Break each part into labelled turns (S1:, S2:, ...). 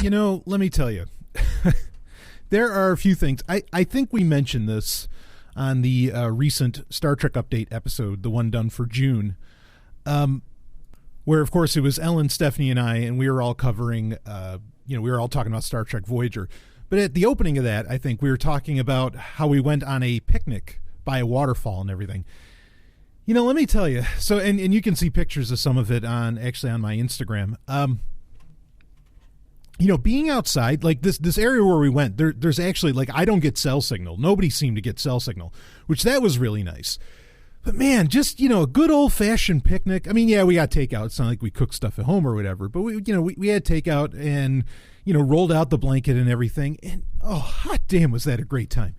S1: Let me tell you, there are a few things. I think we mentioned this on the recent Star Trek Update episode, the one done for June, where, of course, it was Ellen, Stephanie, and I, and we were all covering, we were all talking about Star Trek Voyager. But at the opening of that, I think we were talking about how we went on a picnic by a waterfall and everything. Let me tell you. So, and you can see pictures of some of it on my Instagram. Being outside, like this area where we went, there's actually, like, I don't get cell signal. Nobody seemed to get cell signal, which that was really nice. But man, just, a good old fashioned picnic. I mean, yeah, we got takeout. It's not like we cooked stuff at home or whatever, but we had takeout and, rolled out the blanket and everything. And oh, hot damn, was that a great time,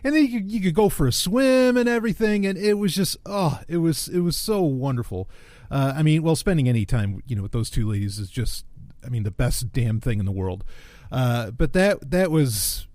S1: And then you could go for a swim and everything, and it was just it was so wonderful. Spending any time with those two ladies is just the best damn thing in the world. But that was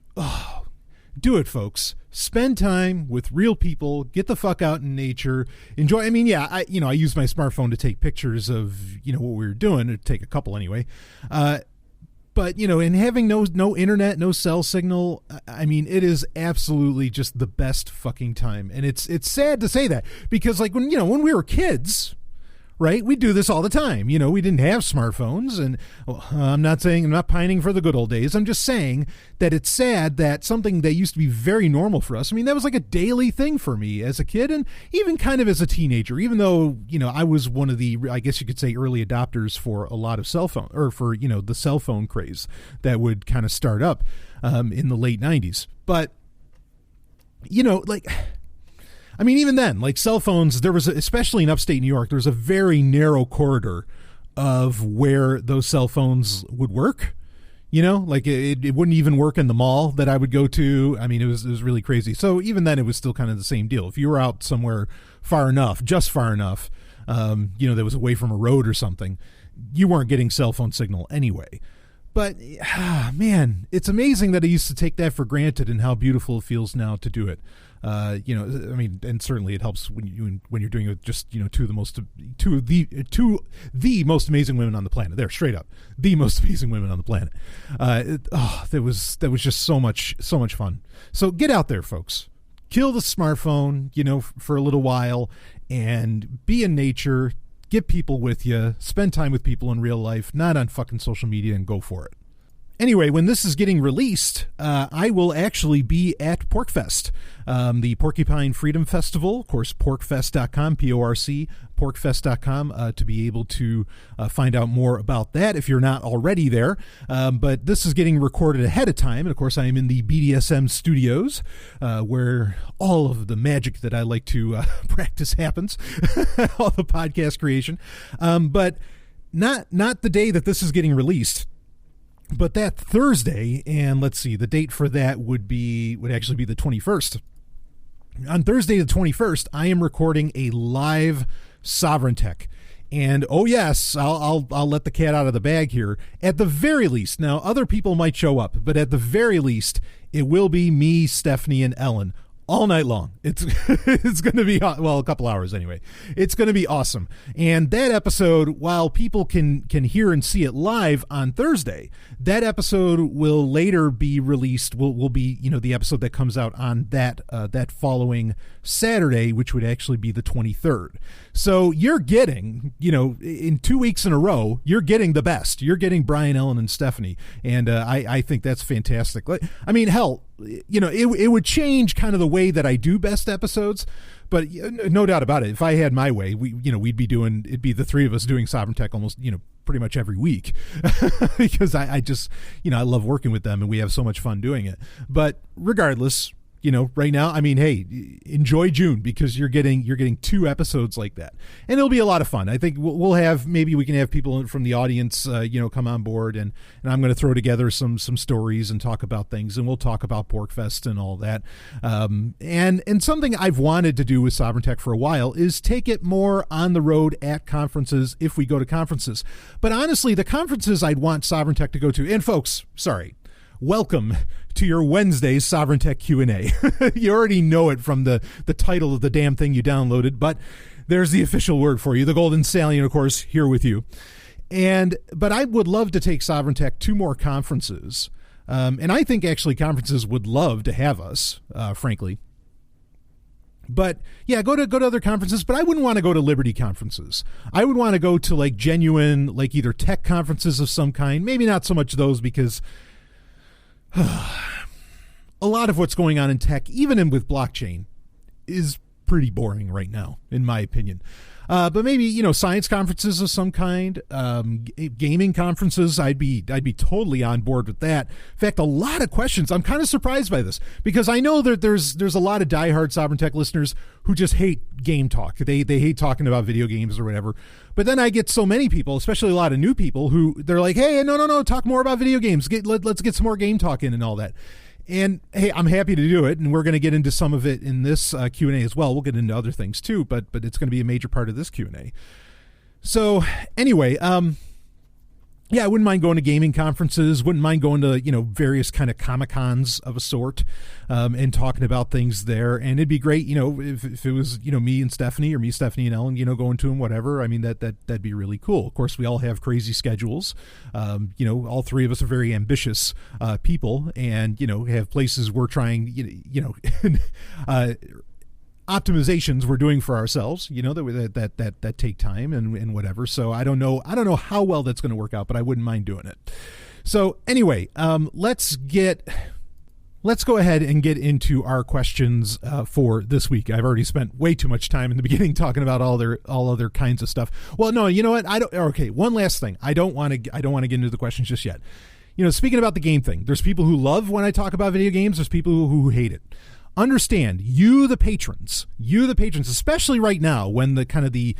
S1: do it, folks. Spend time with real people. Get the fuck out in nature. Enjoy. I use my smartphone to take pictures of what we were doing, to take a couple anyway. But, and having no internet, no cell signal, it is absolutely just the best fucking time. And it's sad to say that because, like, when we were kids, right, we do this all the time. We didn't have smartphones, and I'm not pining for the good old days. I'm just saying that it's sad that something that used to be very normal for us. That was like a daily thing for me as a kid, and even kind of as a teenager, even though, I was one of the, I guess you could say, early adopters for a lot of cell phone, or for, the cell phone craze that would kind of start up in the late 90s. But, even then, like cell phones, there was, especially in upstate New York, there was a very narrow corridor of where those cell phones would work. It wouldn't even work in the mall that I would go to. It was really crazy. So even then, it was still kind of the same deal. If you were out somewhere just far enough, that was away from a road or something, you weren't getting cell phone signal anyway. But, man, it's amazing that I used to take that for granted and how beautiful it feels now to do it. And certainly it helps when you're doing it with just, two of the most amazing women on the planet. There, straight up, the most amazing women on the planet. That was just so much fun. So get out there, folks. Kill the smartphone, for a little while, and be in nature. Get people with you. Spend time with people in real life, not on fucking social media, and go for it. Anyway, when this is getting released, I will actually be at PorcFest, the Porcupine Freedom Festival. Of course, porcfest.com, P-O-R-C, porcfest.com, to be able to find out more about that if you're not already there. But this is getting recorded ahead of time. And, of course, I am in the BDSM studios, where all of the magic that I like to practice happens, all the podcast creation. But not the day that this is getting released. But that Thursday, and let's see, the date for that would actually be the 21st. On Thursday the 21st, I am recording a live Sovereign Tech. And oh yes, I'll let the cat out of the bag here. At the very least, now other people might show up, but at the very least, it will be me, Stephanie, and Ellen all night long. It's going to be, well, a couple hours anyway. It's going to be awesome. And that episode, while people can hear and see it live on Thursday, that episode will later be released, will be, the episode that comes out on that following Saturday, which would actually be the 23rd. So you're getting, in 2 weeks in a row, you're getting the best. You're getting Brian, Ellen, and Stephanie. And I think that's fantastic. Hell, it would change kind of the way that I do best episodes, but no doubt about it. If I had my way, it'd be the three of us doing Sovereign Tech almost, pretty much every week because I just, I love working with them and we have so much fun doing it. But regardless, right now, hey, enjoy June because you're getting 2 episodes like that, and it'll be a lot of fun. I think maybe we can have people from the audience, come on board, and I'm going to throw together some stories and talk about things, and we'll talk about PorcFest and all that. And something I've wanted to do with Sovereign Tech for a while is take it more on the road at conferences if we go to conferences. But honestly, the conferences I'd want Sovereign Tech to go to, and folks, sorry, welcome to your Wednesday Sovereign Tech Q&A. You already know it from the title of the damn thing you downloaded, but there's the official word for you. The Golden Stallion, of course, here with you. But I would love to take Sovereign Tech to more conferences. And I think actually conferences would love to have us, frankly. But yeah, go to other conferences, but I wouldn't want to go to Liberty conferences. I would want to go to like genuine, like either tech conferences of some kind, maybe not so much those, because a lot of what's going on in tech, even with blockchain, is pretty boring right now, in my opinion. But maybe, science conferences of some kind, gaming conferences, I'd be totally on board with that. In fact, a lot of questions. I'm kind of surprised by this because I know that there's a lot of diehard Sovereign Tech listeners who just hate game talk. They hate talking about video games or whatever. But then I get so many people, especially a lot of new people, who they're like, hey, no, talk more about video games. Let's get some more game talk in and all that. And hey, I'm happy to do it, and we're going to get into some of it in this Q&A as well. We'll get into other things too, but it's going to be a major part of this Q&A. So anyway, yeah, I wouldn't mind going to gaming conferences, wouldn't mind going to, various kind of Comic-Cons of a sort, and talking about things there. And it'd be great, if it was, me and Stephanie, or me, Stephanie and Ellen, going to them, whatever. I mean, that'd be really cool. Of course, we all have crazy schedules. All three of us are very ambitious people, and, have places we're trying, optimizations we're doing for ourselves, that take time and whatever. So I don't know how well that's going to work out, but I wouldn't mind doing it. So anyway, let's go ahead and get into our questions for this week. I've already spent way too much time in the beginning talking about all other kinds of stuff. Well, no, you know what? Okay, one last thing. I don't want to get into the questions just yet. Speaking about the game thing, there's people who love when I talk about video games. There's people who hate it. Understand, you the patrons, especially right now when the kind of the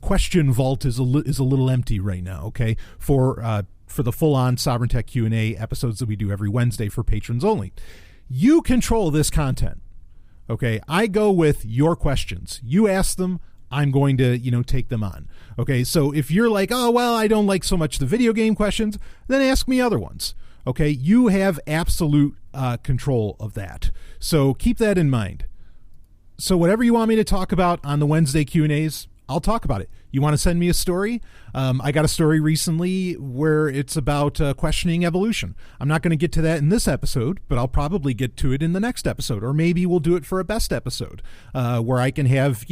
S1: question vault is a little empty right now. Okay, for the full on Sovereign Tech Q&A episodes that we do every Wednesday for patrons only. You control this content. Okay, I go with your questions. You ask them, I'm going to take them on. Okay, so if you're like, oh well, I don't like so much the video game questions, then ask me other ones. Okay, you have absolute control of that. So keep that in mind. So whatever you want me to talk about on the Wednesday Q&As, I'll talk about it. You want to send me a story? I got a story recently where it's about questioning evolution. I'm not going to get to that in this episode, but I'll probably get to it in the next episode, or maybe we'll do it for a best episode where I can have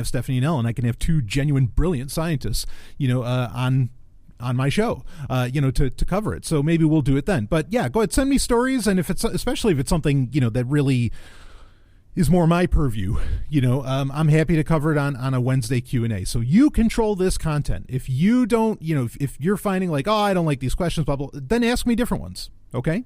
S1: Stephanie and Ellen. I can have two genuine brilliant scientists, on my show, to cover it. So maybe we'll do it then. But yeah, go ahead, send me stories. And especially if it's something, that really is more my purview, I'm happy to cover it on a Wednesday Q&A. So you control this content. If you don't, if you're finding like, oh, I don't like these questions, blah, blah, then ask me different ones. Okay.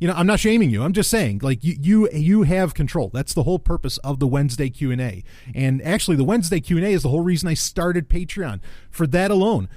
S1: I'm not shaming you. I'm just saying, like, you have control. That's the whole purpose of the Wednesday Q&A. And actually the Wednesday Q&A is the whole reason I started Patreon, for that alone.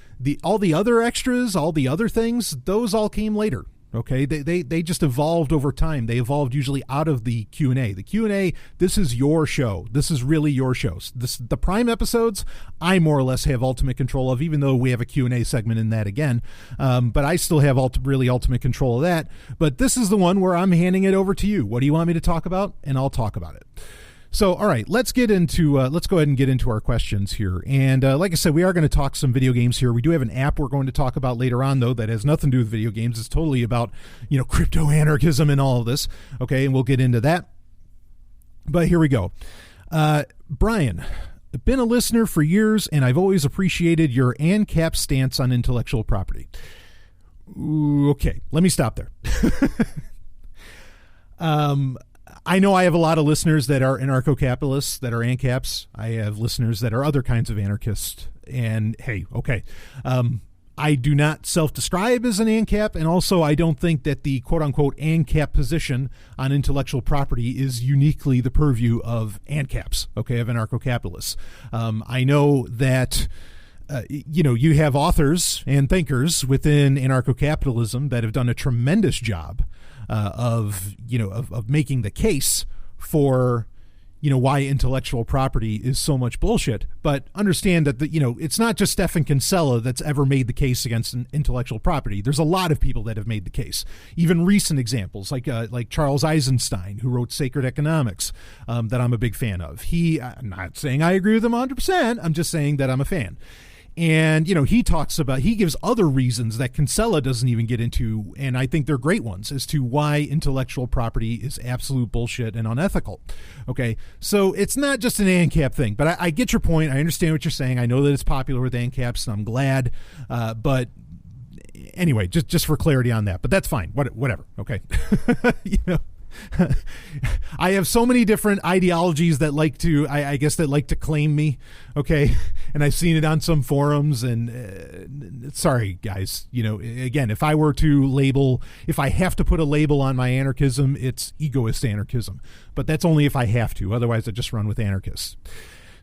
S1: All the other extras, all the other things, those all came later. Okay, they just evolved over time. They evolved usually out of the Q&A. The Q&A, this is your show. This is really your show. The Prime episodes, I more or less have ultimate control of, even though we have a Q&A segment in that again. But I still have really ultimate control of that. But this is the one where I'm handing it over to you. What do you want me to talk about? And I'll talk about it. So, all right, let's go ahead and get into our questions here. And like I said, we are going to talk some video games here. We do have an app we're going to talk about later on, though, that has nothing to do with video games. It's totally about, crypto anarchism and all of this. Okay, and we'll get into that. But here we go. Brian, I've been a listener for years, and I've always appreciated your ANCAP stance on intellectual property. Ooh, okay, let me stop there. I know I have a lot of listeners that are anarcho-capitalists, that are ANCAPs. I have listeners that are other kinds of anarchists. And hey, okay. I do not self-describe as an ANCAP, and also I don't think that the quote-unquote ANCAP position on intellectual property is uniquely the purview of ANCAPs, okay, of anarcho-capitalists. I know that you have authors and thinkers within anarcho-capitalism that have done a tremendous job of making the case for, why intellectual property is so much bullshit. But understand that it's not just Stefan Kinsella that's ever made the case against intellectual property. There's a lot of people that have made the case. Even recent examples like Charles Eisenstein, who wrote Sacred Economics, that I'm a big fan of. I'm not saying I agree with him 100%. I'm just saying that I'm a fan. And, he gives other reasons that Kinsella doesn't even get into, and I think they're great ones, as to why intellectual property is absolute bullshit and unethical. Okay, so it's not just an ANCAP thing, but I get your point. I understand what you're saying. I know that it's popular with ANCAPs, and I'm glad. But anyway, just for clarity on that. But that's fine. Whatever. Okay. I have so many different ideologies that like to, I guess, that like to claim me. Okay. And I've seen it on some forums, and sorry guys, again, if I have to put a label on my anarchism, it's egoist anarchism, but that's only if I have to. Otherwise I just run with anarchists.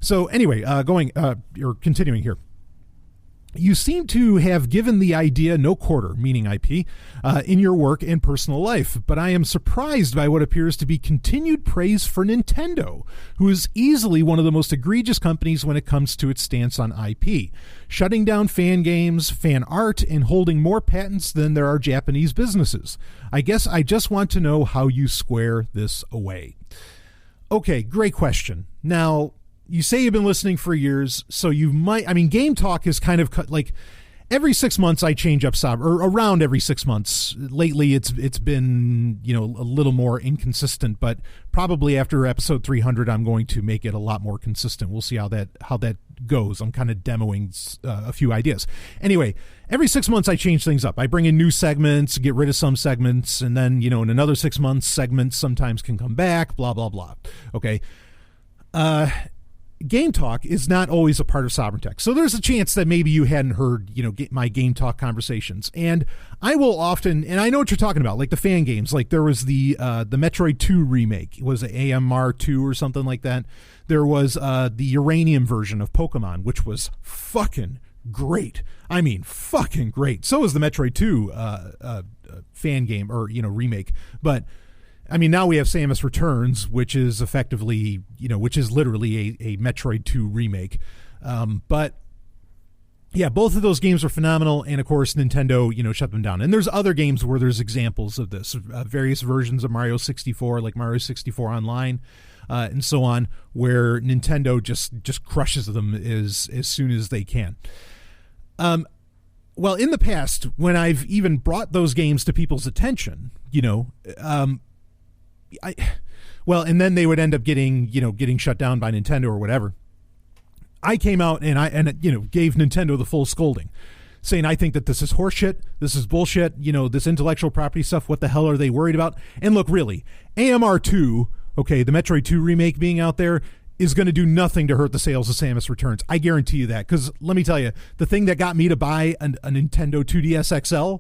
S1: So anyway, continuing here. You seem to have given the idea no quarter, meaning IP, in your work and personal life, but I am surprised by what appears to be continued praise for Nintendo, who is easily one of the most egregious companies when it comes to its stance on IP, shutting down fan games, fan art, and holding more patents than there are Japanese businesses. I guess I just want to know how you square this away. Okay, great question. Now, you say you've been listening for years, so you might, Game Talk is kind of like every 6 months I change up or around every 6 months. Lately it's been, a little more inconsistent, but probably after episode 300, I'm going to make it a lot more consistent. We'll see how that goes. I'm kind of demoing a few ideas. Anyway, every 6 months I change things up. I bring in new segments, get rid of some segments, and then, in another 6 months, segments sometimes can come back, blah, blah, blah. Okay. Game Talk is not always a part of Sovereign Tech. So there's a chance that maybe you hadn't heard, my Game Talk conversations. And I will often, and I know what you're talking about, like the fan games. Like there was the Metroid 2 remake. It was AMR 2 or something like that. There was the Uranium version of Pokemon, which was fucking great. Fucking great. So was the Metroid 2 fan game or, remake. But now we have Samus Returns, which is effectively, which is literally a Metroid 2 remake. But yeah, both of those games were phenomenal. And of course, Nintendo, shut them down. And there's other games where there's examples of this, various versions of Mario 64, like Mario 64 Online, and so on, where Nintendo just crushes them as soon as they can. Well, in the past, when I've even brought those games to people's attention, and then they would end up getting shut down by Nintendo or whatever. I came out and gave Nintendo the full scolding, saying I think that this is horseshit, this is bullshit, this intellectual property stuff. What the hell are they worried about? And look, really, AMR 2, okay, the Metroid 2 remake being out there is going to do nothing to hurt the sales of Samus Returns. I guarantee you that, because let me tell you, the thing that got me to buy a Nintendo 2DS XL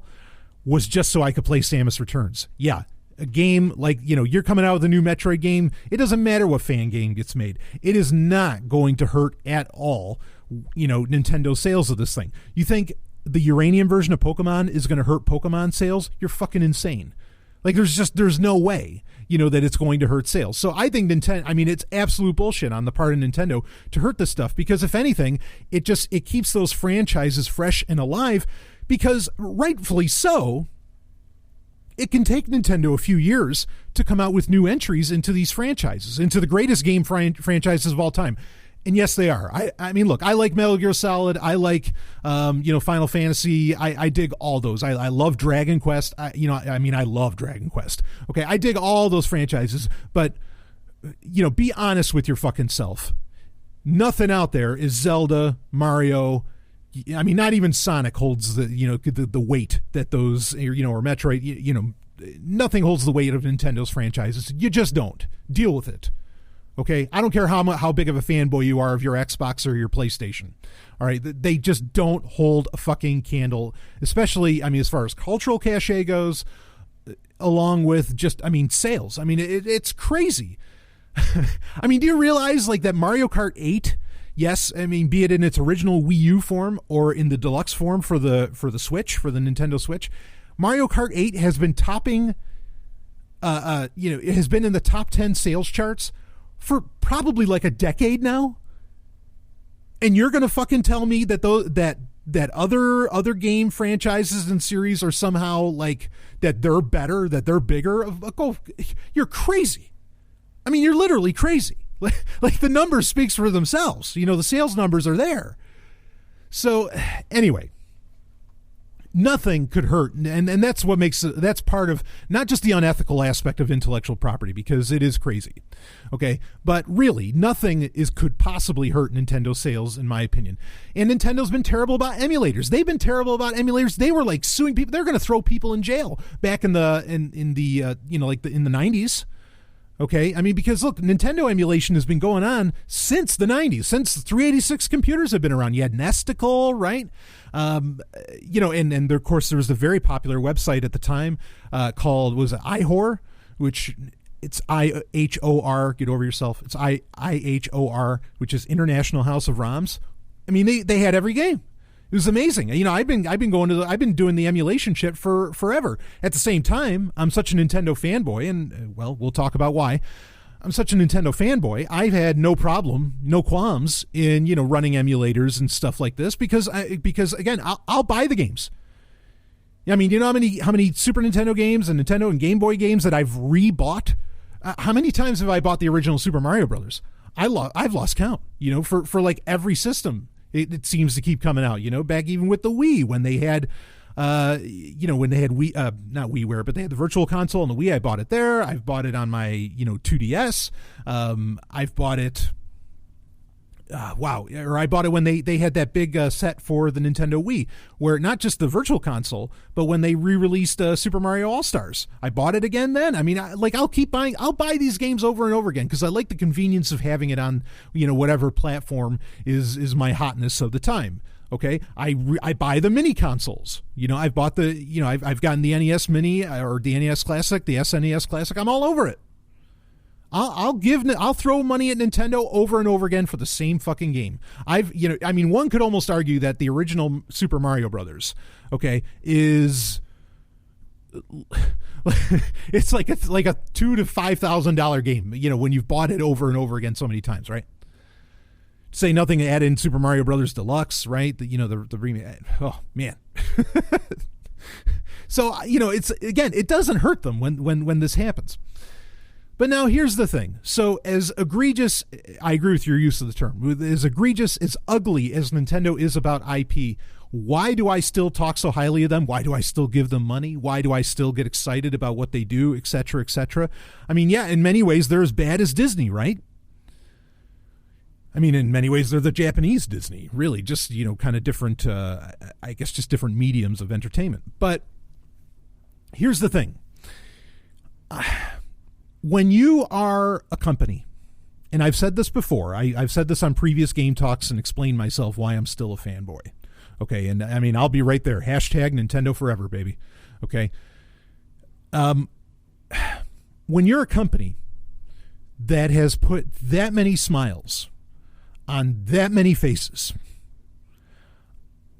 S1: was just so I could play Samus Returns. Yeah. A game like, you're coming out with a new Metroid game. It doesn't matter what fan game gets made. It is not going to hurt at all, Nintendo sales of this thing. You think the Uranium version of Pokemon is going to hurt Pokemon sales? You're fucking insane. Like there's no way, that it's going to hurt sales. So I think Nintendo, it's absolute bullshit on the part of Nintendo to hurt this stuff, because if anything, it keeps those franchises fresh and alive, because rightfully so, it can take Nintendo a few years to come out with new entries into these franchises, into the greatest game franchises of all time. And yes, they are. Look, I like Metal Gear Solid. I like, Final Fantasy. I dig all those. I love Dragon Quest. I love Dragon Quest. Okay, I dig all those franchises. But, be honest with your fucking self. Nothing out there is Zelda, Mario. Not even Sonic holds the weight that those, or Metroid, nothing holds the weight of Nintendo's franchises. You just don't. Deal with it. Okay? I don't care how big of a fanboy you are of your Xbox or your PlayStation. All right? They just don't hold a fucking candle, especially, as far as cultural cachet goes, along with just, sales. It's crazy. Do you realize, like, that Mario Kart 8, yes, be it in its original Wii U form or in the deluxe form for the Switch, for the Nintendo Switch, Mario Kart 8 has been topping, it has been in the top 10 sales charts for probably like a decade now. And you're going to fucking tell me that that other game franchises and series are somehow like, that they're better, that they're bigger? You're crazy. You're literally crazy. Like the numbers speaks for themselves. The sales numbers are there. So anyway, nothing could hurt, and that's what makes that's part of not just the unethical aspect of intellectual property, because it is crazy, okay, but really nothing could possibly hurt Nintendo sales, in my opinion. And Nintendo's been terrible about emulators. They've been terrible about emulators. They were like suing people. They're going to throw people in jail back in the in the in the 90s. Okay, I mean, because look, Nintendo emulation has been going on since the 90s, since the 386 computers have been around. You had Unethical, right? And of course there was the very popular website at the time called, was it IHOR, which it's IHOR, get over yourself. It's IHOR, which is International House of ROMs. I mean, they had every game. It was amazing. I've been doing the emulation shit for forever. At the same time, I'm such a Nintendo fanboy, and well, we'll talk about why. I'm such a Nintendo fanboy. I've had no problem, no qualms in running emulators and stuff like this because again, I'll buy the games. I mean, how many Super Nintendo games and Nintendo and Game Boy games that I've rebought? How many times have I bought the original Super Mario Brothers? I've lost count. For like every system. It seems to keep coming out, back even with the Wii when they had, when they had Wii, not WiiWare, but they had the Virtual Console and the Wii. I bought it there. I've bought it on my, 2DS. I've bought it. Or I bought it when they had that big set for the Nintendo Wii, where not just the Virtual Console, but when they re-released Super Mario All-Stars. I bought it again then. I mean, I'll keep buying. I'll buy these games over and over again because I like the convenience of having it on, whatever platform is my hotness of the time. Okay, I buy the mini consoles. I've bought the, I've gotten the NES Mini or the NES Classic, the SNES Classic. I'm all over it. I'll throw money at Nintendo over and over again for the same fucking game. One could almost argue that the original Super Mario Brothers, okay, is it's like a $2,000 to $5,000 game, when you've bought it over and over again so many times, right? Say nothing to add in Super Mario Brothers Deluxe, right? The remake. Oh man. So, it's, again, it doesn't hurt them when this happens. But now here's the thing. So as egregious, I agree with your use of the term, as egregious, as ugly as Nintendo is about IP, why do I still talk so highly of them? Why do I still give them money? Why do I still get excited about what they do, et cetera, et cetera? I mean, yeah, in many ways, they're as bad as Disney, right? I mean, in many ways, they're the Japanese Disney, really, just, kind of different, I guess, just different mediums of entertainment. But here's the thing. When you are a company, and I've said this before, I've said this on previous Game Talks and explained myself why I'm still a fanboy. Okay, and I mean, I'll be right there. Hashtag Nintendo forever, baby. Okay. When you're a company that has put that many smiles on that many faces,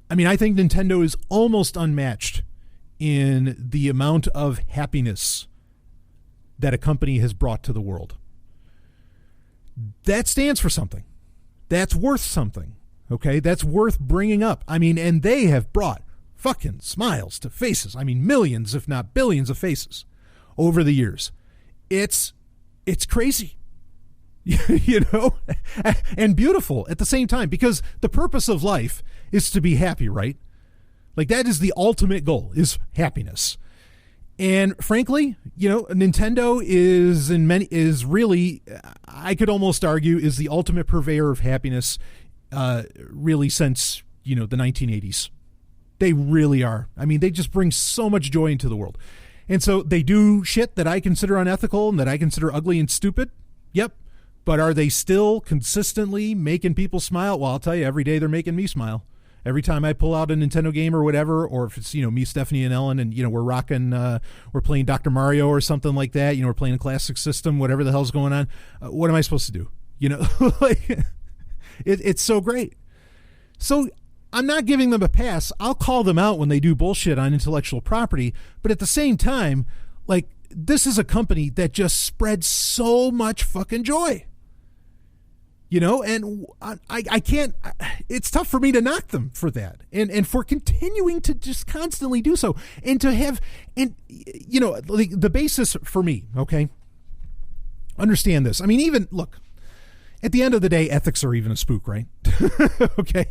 S1: I mean, I think Nintendo is almost unmatched in the amount of happiness that a company has brought to the world. That stands for something. That's worth something. Okay? That's worth bringing up. I mean, and they have brought fucking smiles to faces. I mean, millions, if not billions of faces over the years. It's crazy. And beautiful at the same time, because the purpose of life is to be happy, right? Like, that is the ultimate goal, is happiness. And frankly, Nintendo is really, I could almost argue, is the ultimate purveyor of happiness, really since, the 1980s. They really are. I mean, they just bring so much joy into the world. And so they do shit that I consider unethical and that I consider ugly and stupid. Yep. But are they still consistently making people smile? Well, I'll tell you, every day they're making me smile. Every time I pull out a Nintendo game or whatever, or if it's, me, Stephanie, and Ellen, and, we're rocking, we're playing Dr. Mario or something like that, we're playing a classic system, whatever the hell's going on, what am I supposed to do? Like, it's so great. So I'm not giving them a pass. I'll call them out when they do bullshit on intellectual property, but at the same time, like, this is a company that just spreads so much fucking joy. And I can't, it's tough for me to knock them for that and for continuing to just constantly do so and to have, and the basis for me, okay, understand this. I mean, even look, at the end of the day, ethics are even a spook, right? Okay.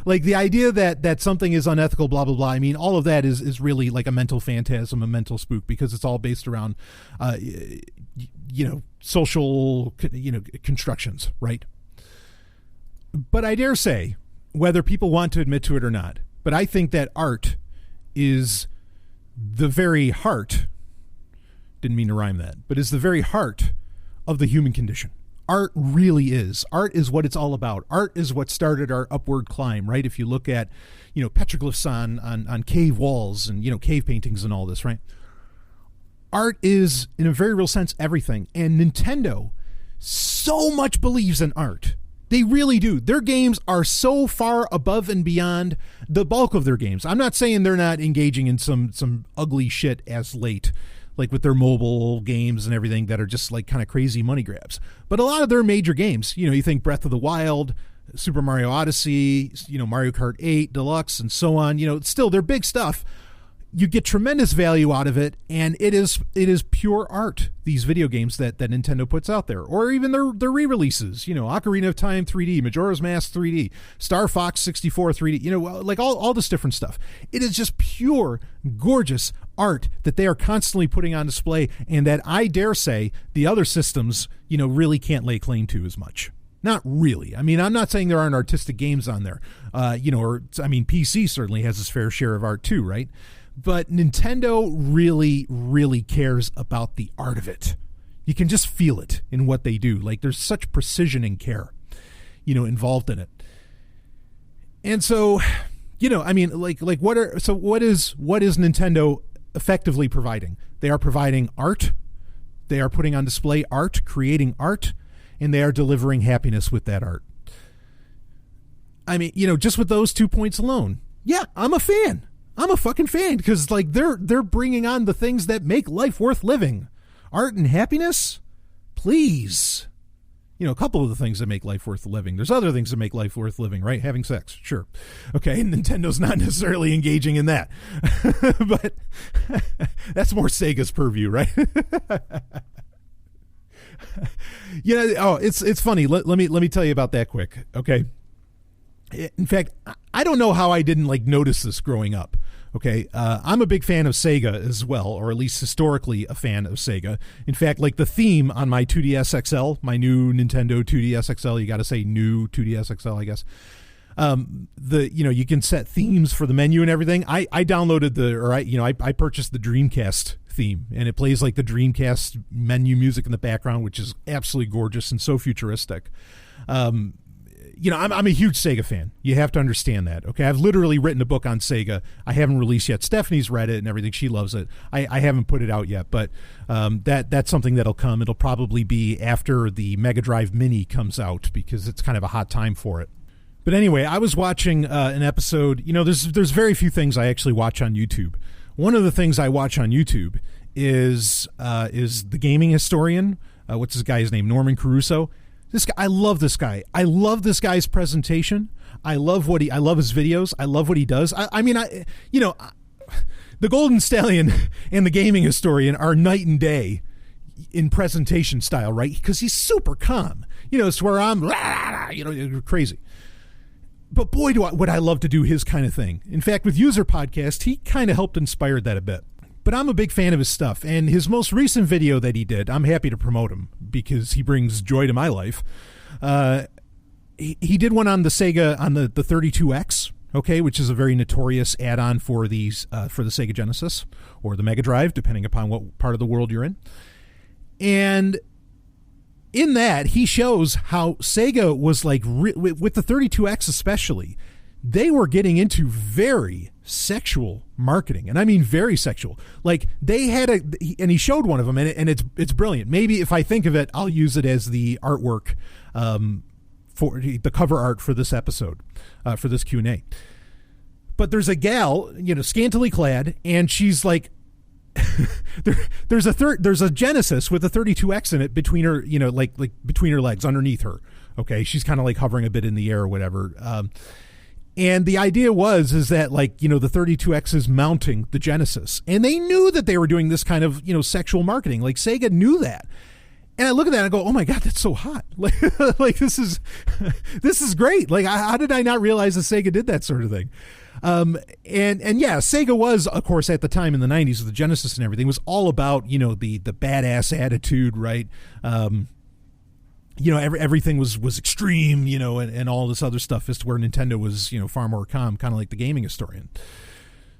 S1: like the idea that something is unethical, blah, blah, blah. I mean, all of that is really like a mental phantasm, a mental spook, because it's all based around, social, constructions, right? But I dare say, whether people want to admit to it or not, but I think that art is the very heart, didn't mean to rhyme that, but is the very heart of the human condition. Art really is. Art is what it's all about. Art is what started our upward climb, right? If you look at, petroglyphs on cave walls and, cave paintings and all this, right? Art is, in a very real sense, everything. And Nintendo so much believes in art. They really do. Their games are so far above and beyond the bulk of their games. I'm not saying they're not engaging in some ugly shit as late, like with their mobile games and everything that are just like kind of crazy money grabs. But a lot of their major games, you think Breath of the Wild, Super Mario Odyssey, Mario Kart 8 Deluxe and so on, still they're big stuff. You get tremendous value out of it, and it is pure art, these video games that Nintendo puts out there. Or even their re-releases, Ocarina of Time 3D, Majora's Mask 3D, Star Fox 64 3D, like all this different stuff. It is just pure, gorgeous art that they are constantly putting on display, and that I dare say the other systems, really can't lay claim to as much. Not really. I mean, I'm not saying there aren't artistic games on there, PC certainly has its fair share of art too, right? But Nintendo really, really cares about the art of it. You can just feel it in what they do. Like, there's such precision and care, involved in it. And so, what is Nintendo effectively providing? They are providing art. They are putting on display art, creating art, and they are delivering happiness with that art. I mean, just with those 2 points alone, yeah, I'm a fan. I'm a fucking fan, because like they're bringing on the things that make life worth living. Art and happiness, please. A couple of the things that make life worth living. There's other things that make life worth living, right? Having sex, sure. Okay, Nintendo's not necessarily engaging in that. But that's more Sega's purview, right? It's funny. Let me tell you about that quick, okay? In fact, I don't know how I didn't notice this growing up. Okay, I'm a big fan of Sega as well, or at least historically a fan of Sega. In fact, the theme on my 2DS XL, my new Nintendo 2DS XL, you got to say new 2DS XL, I guess. You can set themes for the menu and everything. I downloaded I purchased the Dreamcast theme, and it plays the Dreamcast menu music in the background, which is absolutely gorgeous and so futuristic. I'm a huge Sega fan. You have to understand that. Okay, I've literally written a book on Sega. I haven't released yet. Stephanie's read it and everything. She loves it. I haven't put it out yet, but that's something that'll come. It'll probably be after the Mega Drive Mini comes out, because it's kind of a hot time for it. But anyway, I was watching an episode. There's very few things I actually watch on YouTube. One of the things I watch on YouTube is the gaming historian. What's this guy's name? Norman Caruso. This guy, I love this guy. I love this guy's presentation. I love his videos. I love what he does. The Golden Stallion and the gaming historian are night and day in presentation style, right? Because he's super calm. It's where I'm, crazy. But boy, would I love to do his kind of thing. In fact, with User Podcast, he kind of helped inspire that a bit. But I'm a big fan of his stuff, and his most recent video that he did, I'm happy to promote him because he brings joy to my life. He did one on the Sega, on the 32X, okay, which is a very notorious add-on for the Sega Genesis or the Mega Drive, depending upon what part of the world you're in. And in that, he shows how Sega was with the 32X especially, they were getting into very sexual marketing, and I mean very sexual. They had and he showed one of them, and it's brilliant. Maybe if I think of it, I'll use it as the artwork for the cover art for this episode, for this Q&A. But there's a gal, scantily clad, and she's there's a Genesis with a 32X in it between her, between her legs, underneath her. Okay, she's kind of hovering a bit in the air or whatever. And the idea is that the 32X is mounting the Genesis, and they knew that they were doing this kind of, sexual marketing. Sega knew that. And I look at that and I go, oh my God, that's so hot. Like this is great. Like, how did I not realize that Sega did that sort of thing? And yeah, Sega was, of course, at the time in the 90s with the Genesis and everything, was all about, you know, the badass attitude, right? You know, everything was extreme, you know, and all this other stuff, as to where Nintendo was, you know, far more calm, kind of like the gaming historian.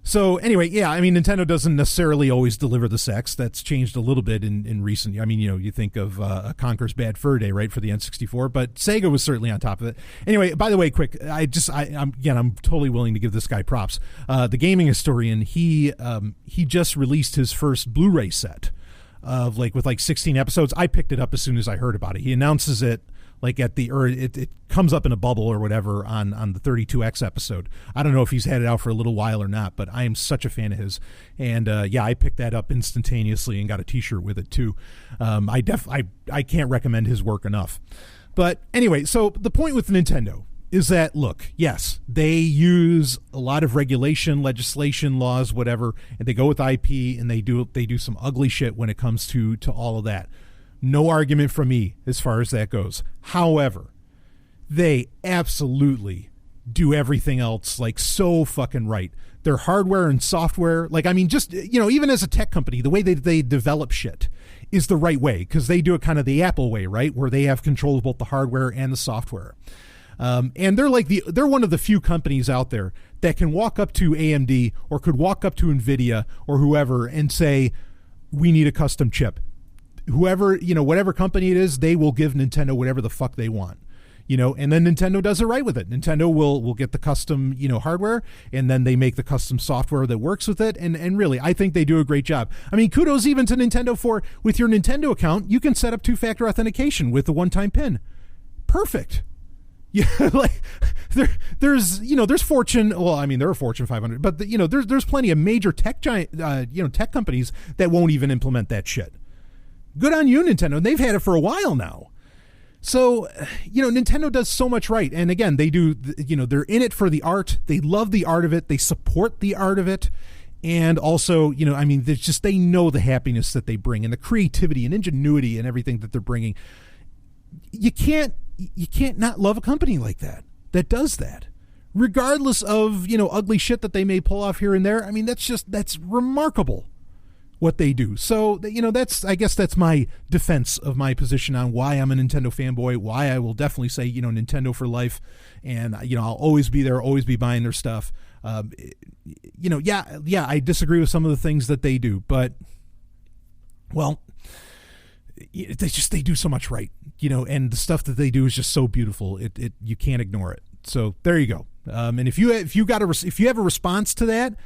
S1: So anyway, yeah, I mean, Nintendo doesn't necessarily always deliver the sex. That's changed a little bit in recent. I mean, you know, you think of Conker's Bad Fur Day, right, for the N64, but Sega was certainly on top of it. Anyway, by the way, quick, I'm totally willing to give this guy props. The gaming historian, he just released his first Blu-ray set of with 16 episodes. I picked it up as soon as I heard about it. He announces it like it comes up in a bubble or whatever on the 32X episode. I don't know if he's had it out for a little while or not, but I am such a fan of his. And yeah, I picked that up instantaneously and got a t-shirt with it too. I can't recommend his work enough. But anyway, so the point with Nintendo is that, look, yes, they use a lot of regulation, legislation, laws, whatever, and they go with IP, and they do some ugly shit when it comes to all of that. No argument from me as far as that goes. However, they absolutely do everything else like so fucking right. Their hardware and software, like, I mean, just, you know, even as a tech company, the way they develop shit is the right way, because they do it kind of the Apple way, right, where they have control of both the hardware and the software. And they're one of the few companies out there that can walk up to AMD or could walk up to NVIDIA or whoever and say, we need a custom chip. Whoever, you know, whatever company it is, they will give Nintendo whatever the fuck they want, you know, and then Nintendo does it right with it. Nintendo will get the custom, you know, hardware, and then they make the custom software that works with it. And really, I think they do a great job. I mean, kudos even to Nintendo for, with your Nintendo account, you can set up 2-factor authentication with the one-time PIN. Perfect. Yeah, like there's Fortune. Well, I mean, there are Fortune 500, but there's plenty of major tech tech companies that won't even implement that shit. Good on you, Nintendo. And they've had it for a while now. So, you know, Nintendo does so much right. And again, they do, you know, they're in it for the art. They love the art of it. They support the art of it. And also, you know, I mean, they know the happiness that they bring and the creativity and ingenuity and everything that they're bringing. You can't not love a company like that does that. Regardless of, you know, ugly shit that they may pull off here and there. I mean, that's remarkable what they do. So, you know, I guess that's my defense of my position on why I'm a Nintendo fanboy, why I will definitely say, you know, Nintendo for life. And, you know, I'll always be there, always be buying their stuff. You know, yeah, I disagree with some of the things that they do, but, well, they do so much right, you know, and the stuff that they do is just so beautiful. You can't ignore it. So there you go. And if you have a response to that,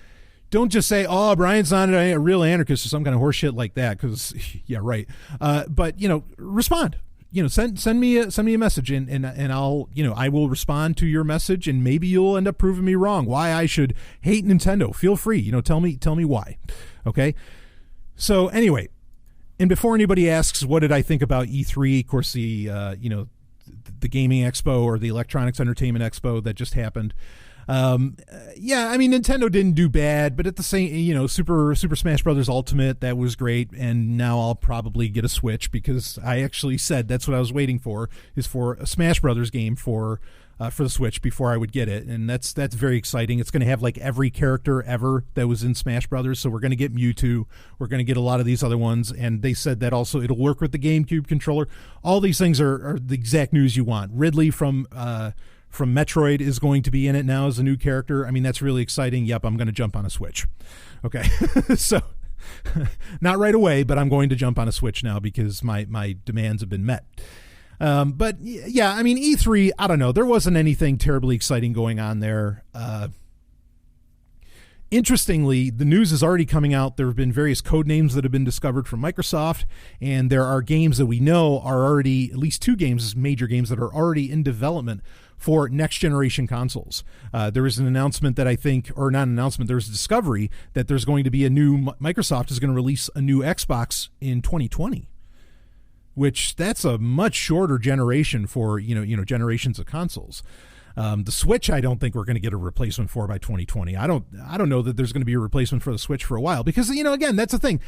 S1: don't just say, "Oh, Brian's not a real anarchist" or some kind of horse shit like that. Because yeah, right. But you know, respond. You know, send me a message, and I'll, you know, I will respond to your message, and maybe you'll end up proving me wrong. Why I should hate Nintendo? Feel free. You know, tell me why. Okay. So anyway, and before anybody asks, what did I think about E3? Of course, the the gaming expo or the Electronics Entertainment Expo that just happened. Yeah, I mean, Nintendo didn't do bad, but at the same, you know, Super Smash Brothers Ultimate, that was great, and now I'll probably get a Switch because I actually said that's what I was waiting for, is for a Smash Brothers game for the Switch before I would get it, and that's very exciting. It's going to have like every character ever that was in Smash Brothers, so we're going to get Mewtwo, we're going to get a lot of these other ones, and they said that also it'll work with the GameCube controller. All these things are the exact news you want. Ridley from Metroid is going to be in it now as a new character. I mean, that's really exciting. Yep, I'm going to jump on a Switch. Okay, so not right away, but I'm going to jump on a Switch now because my demands have been met. But yeah, I mean, E3, I don't know. There wasn't anything terribly exciting going on there. Interestingly, the news is already coming out. There have been various code names that have been discovered from Microsoft, and there are games that we know are already, at least 2 games, major games that are already in development for next generation consoles. There was an announcement that I think, or not an announcement, there's a discovery that there's going to be Microsoft is going to release a new Xbox in 2020. Which that's a much shorter generation for, you know, generations of consoles. The Switch, I don't think we're going to get a replacement for by 2020. I don't know that there's going to be a replacement for the Switch for a while because, again, that's the thing.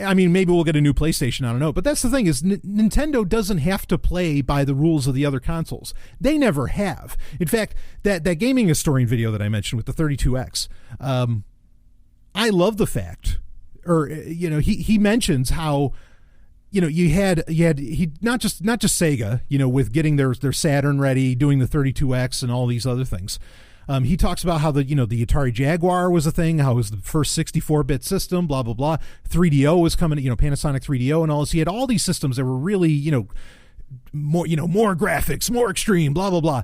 S1: I mean, maybe we'll get a new PlayStation. I don't know. But that's the thing is Nintendo doesn't have to play by the rules of the other consoles. They never have. In fact, that gaming historian video that I mentioned with the 32X, I love the fact, or, he mentions how, you had not just Sega, with getting their Saturn ready, doing the 32X and all these other things. He talks about how the Atari Jaguar was a thing, how it was the first 64-bit system, blah, blah, blah. 3DO was coming, Panasonic 3DO and all this. He had all these systems that were really, more graphics, more extreme, blah, blah, blah.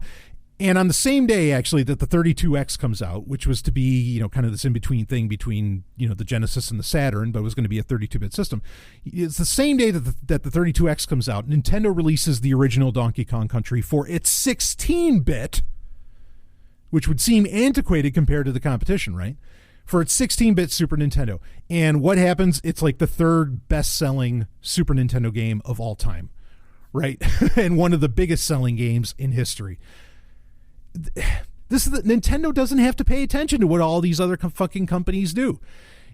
S1: And on the same day, actually, that the 32X comes out, which was to be, kind of this in-between thing between, the Genesis and the Saturn, but it was going to be a 32-bit system. It's the same day that the 32X comes out, Nintendo releases the original Donkey Kong Country for its 16-bit, which would seem antiquated compared to the competition, right? For its 16-bit Super Nintendo. And what happens? It's like the third best-selling Super Nintendo game of all time, right? And one of the biggest selling games in history. Nintendo doesn't have to pay attention to what all these other fucking companies do,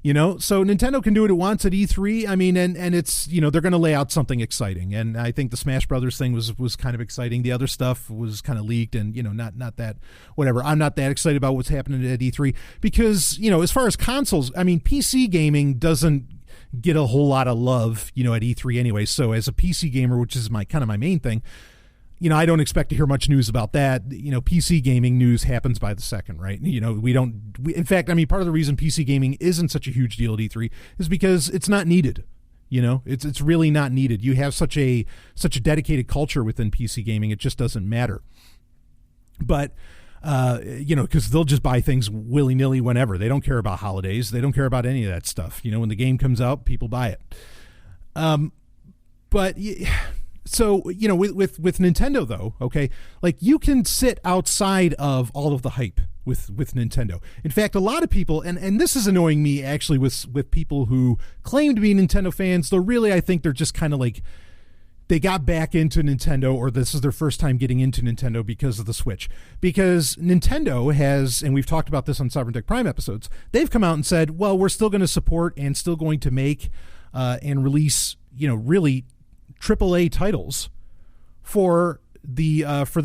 S1: so Nintendo can do what it wants at E3. I mean, and it's, they're going to lay out something exciting. And I think the Smash Brothers thing was kind of exciting. The other stuff was kind of leaked and, not that, whatever. I'm not that excited about what's happening at E3 because, as far as consoles, I mean, PC gaming doesn't get a whole lot of love, at E3 anyway. So as a PC gamer, which is my main thing, I don't expect to hear much news about that. PC gaming news happens by the second, right? In fact, I mean, part of the reason PC gaming isn't such a huge deal at E3 is because it's not needed. It's really not needed. You have such a dedicated culture within PC gaming, it just doesn't matter. But, because they'll just buy things willy-nilly whenever. They don't care about holidays. They don't care about any of that stuff. When the game comes out, people buy it. But... So, with Nintendo, though, okay, like you can sit outside of all of the hype with Nintendo. In fact, a lot of people, and this is annoying me actually with people who claim to be Nintendo fans, though really I think they're just kind of like, they got back into Nintendo, or this is their first time getting into Nintendo because of the Switch. Because Nintendo has, and we've talked about this on Sovereign Tech Prime episodes, they've come out and said, well, we're still going to support and still going to make and release, really AAA titles for the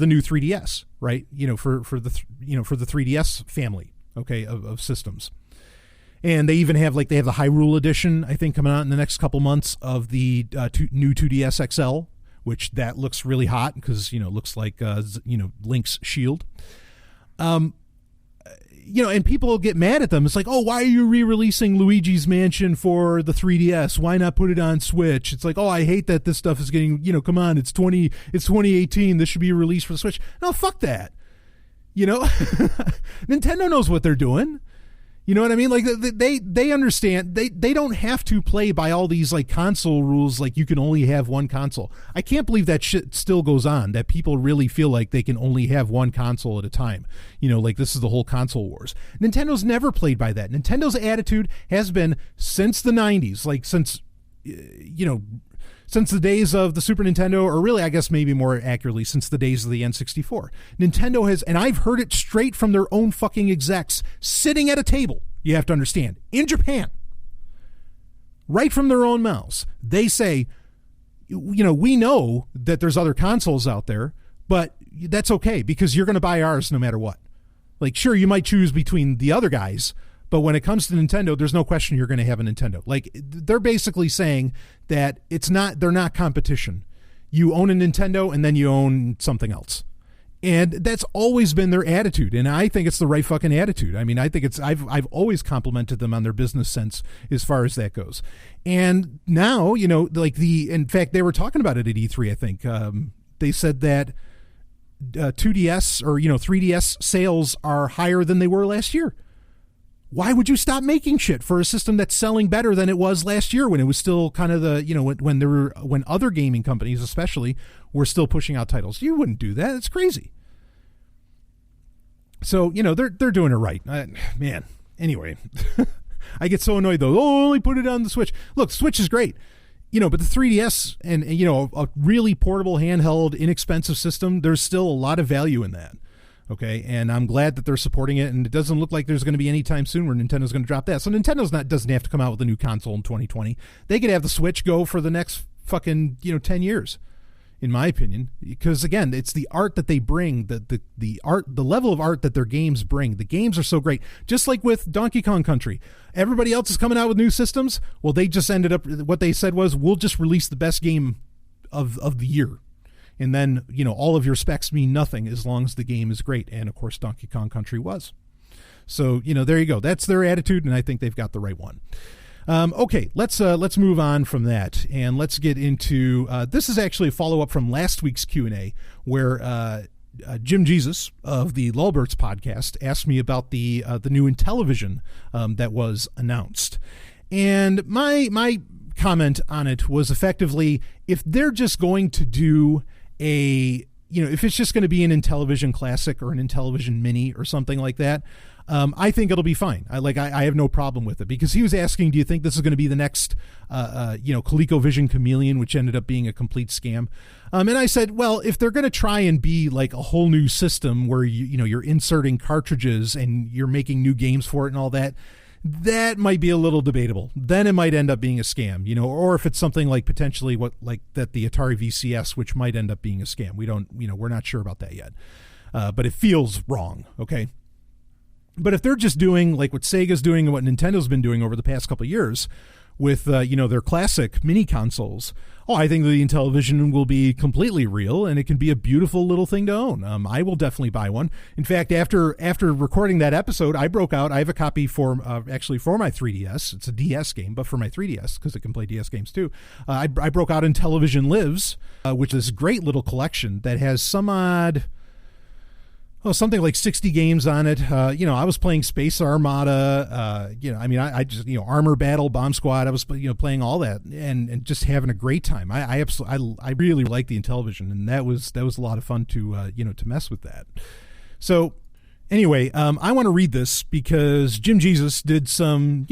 S1: new 3DS, right? For the 3DS family, okay, of systems. And they even have they have the Hyrule edition, I think, coming out in the next couple months of the new 2DS XL, which that looks really hot because looks like Link's shield. And people get mad at them. It's like, oh, why are you re-releasing Luigi's Mansion for the 3DS? Why not put it on Switch? It's like, oh, I hate that this stuff is getting, come on, it's 2018. This should be released for the Switch. No, fuck that. Nintendo knows what they're doing. You know what I mean? Like they understand they don't have to play by all these console rules. Like you can only have one console. I can't believe that shit still goes on, that people really feel like they can only have one console at a time. This is the whole console wars. Nintendo's never played by that. Nintendo's attitude has been since the 90s, since the days of the Super Nintendo, or really, I guess maybe more accurately, since the days of the N64. Nintendo has, and I've heard it straight from their own fucking execs, sitting at a table, you have to understand, in Japan, right from their own mouths. They say, we know that there's other consoles out there, but that's okay, because you're going to buy ours no matter what. Sure, you might choose between the other guys, but when it comes to Nintendo, there's no question you're going to have a Nintendo. They're basically saying that they're not competition. You own a Nintendo and then you own something else. And that's always been their attitude. And I think it's the right fucking attitude. I mean, I think I've always complimented them on their business sense as far as that goes. And now, in fact, they were talking about it at E3, I think. They said that 2DS or, 3DS sales are higher than they were last year. Why would you stop making shit for a system that's selling better than it was last year when it was still kind of when other gaming companies especially were still pushing out titles? You wouldn't do that. It's crazy. So, they're doing it right. Man, anyway, I get so annoyed though. Oh, only put it on the Switch. Look, Switch is great. But the 3DS and a really portable, handheld, inexpensive system, there's still a lot of value in that. Okay, and I'm glad that they're supporting it, and it doesn't look like there's going to be any time soon where Nintendo's going to drop that. So doesn't have to come out with a new console in 2020. They could have the Switch go for the next fucking 10 years, in my opinion, because again, it's the art that they bring, the level of art that their games bring. The games are so great. Just like with Donkey Kong Country, everybody else is coming out with new systems. Well, they just ended up, what they said was, we'll just release the best game of the year. And then, all of your specs mean nothing as long as the game is great. And of course, Donkey Kong Country was. So, there you go. That's their attitude, and I think they've got the right one. Okay, let's move on from that, and let's get into this is actually a follow-up from last week's Q&A, where Jim Jesus of the Lulberts podcast asked me about the new Intellivision that was announced. And my comment on it was effectively, if they're just going to do if it's just going to be an Intellivision Classic or an Intellivision Mini or something like that, I think it'll be fine. I have no problem with it, because he was asking, do you think this is going to be the next, ColecoVision Chameleon, which ended up being a complete scam? And I said, well, if they're going to try and be like a whole new system where you're inserting cartridges and you're making new games for it and all that, that might be a little debatable. Then it might end up being a scam, or if it's something like potentially that the Atari VCS, which might end up being a scam. We're not sure about that yet. But it feels wrong. Okay. But if they're just doing like what Sega's doing and what Nintendo's been doing over the past couple of years with, their classic mini consoles, I think the Intellivision will be completely real, and it can be a beautiful little thing to own. I will definitely buy one. In fact, after recording that episode, I broke out. I have a copy for my 3DS. It's a DS game, but for my 3DS, because it can play DS games too. I broke out Intellivision Lives, which is a great little collection that has something like 60 games on it. I was playing Space Armada. I just, Armor Battle, Bomb Squad. I was, playing all that and just having a great time. I really like the Intellivision, and that was a lot of fun to mess with that. So anyway, I want to read this because Jim Jesus did some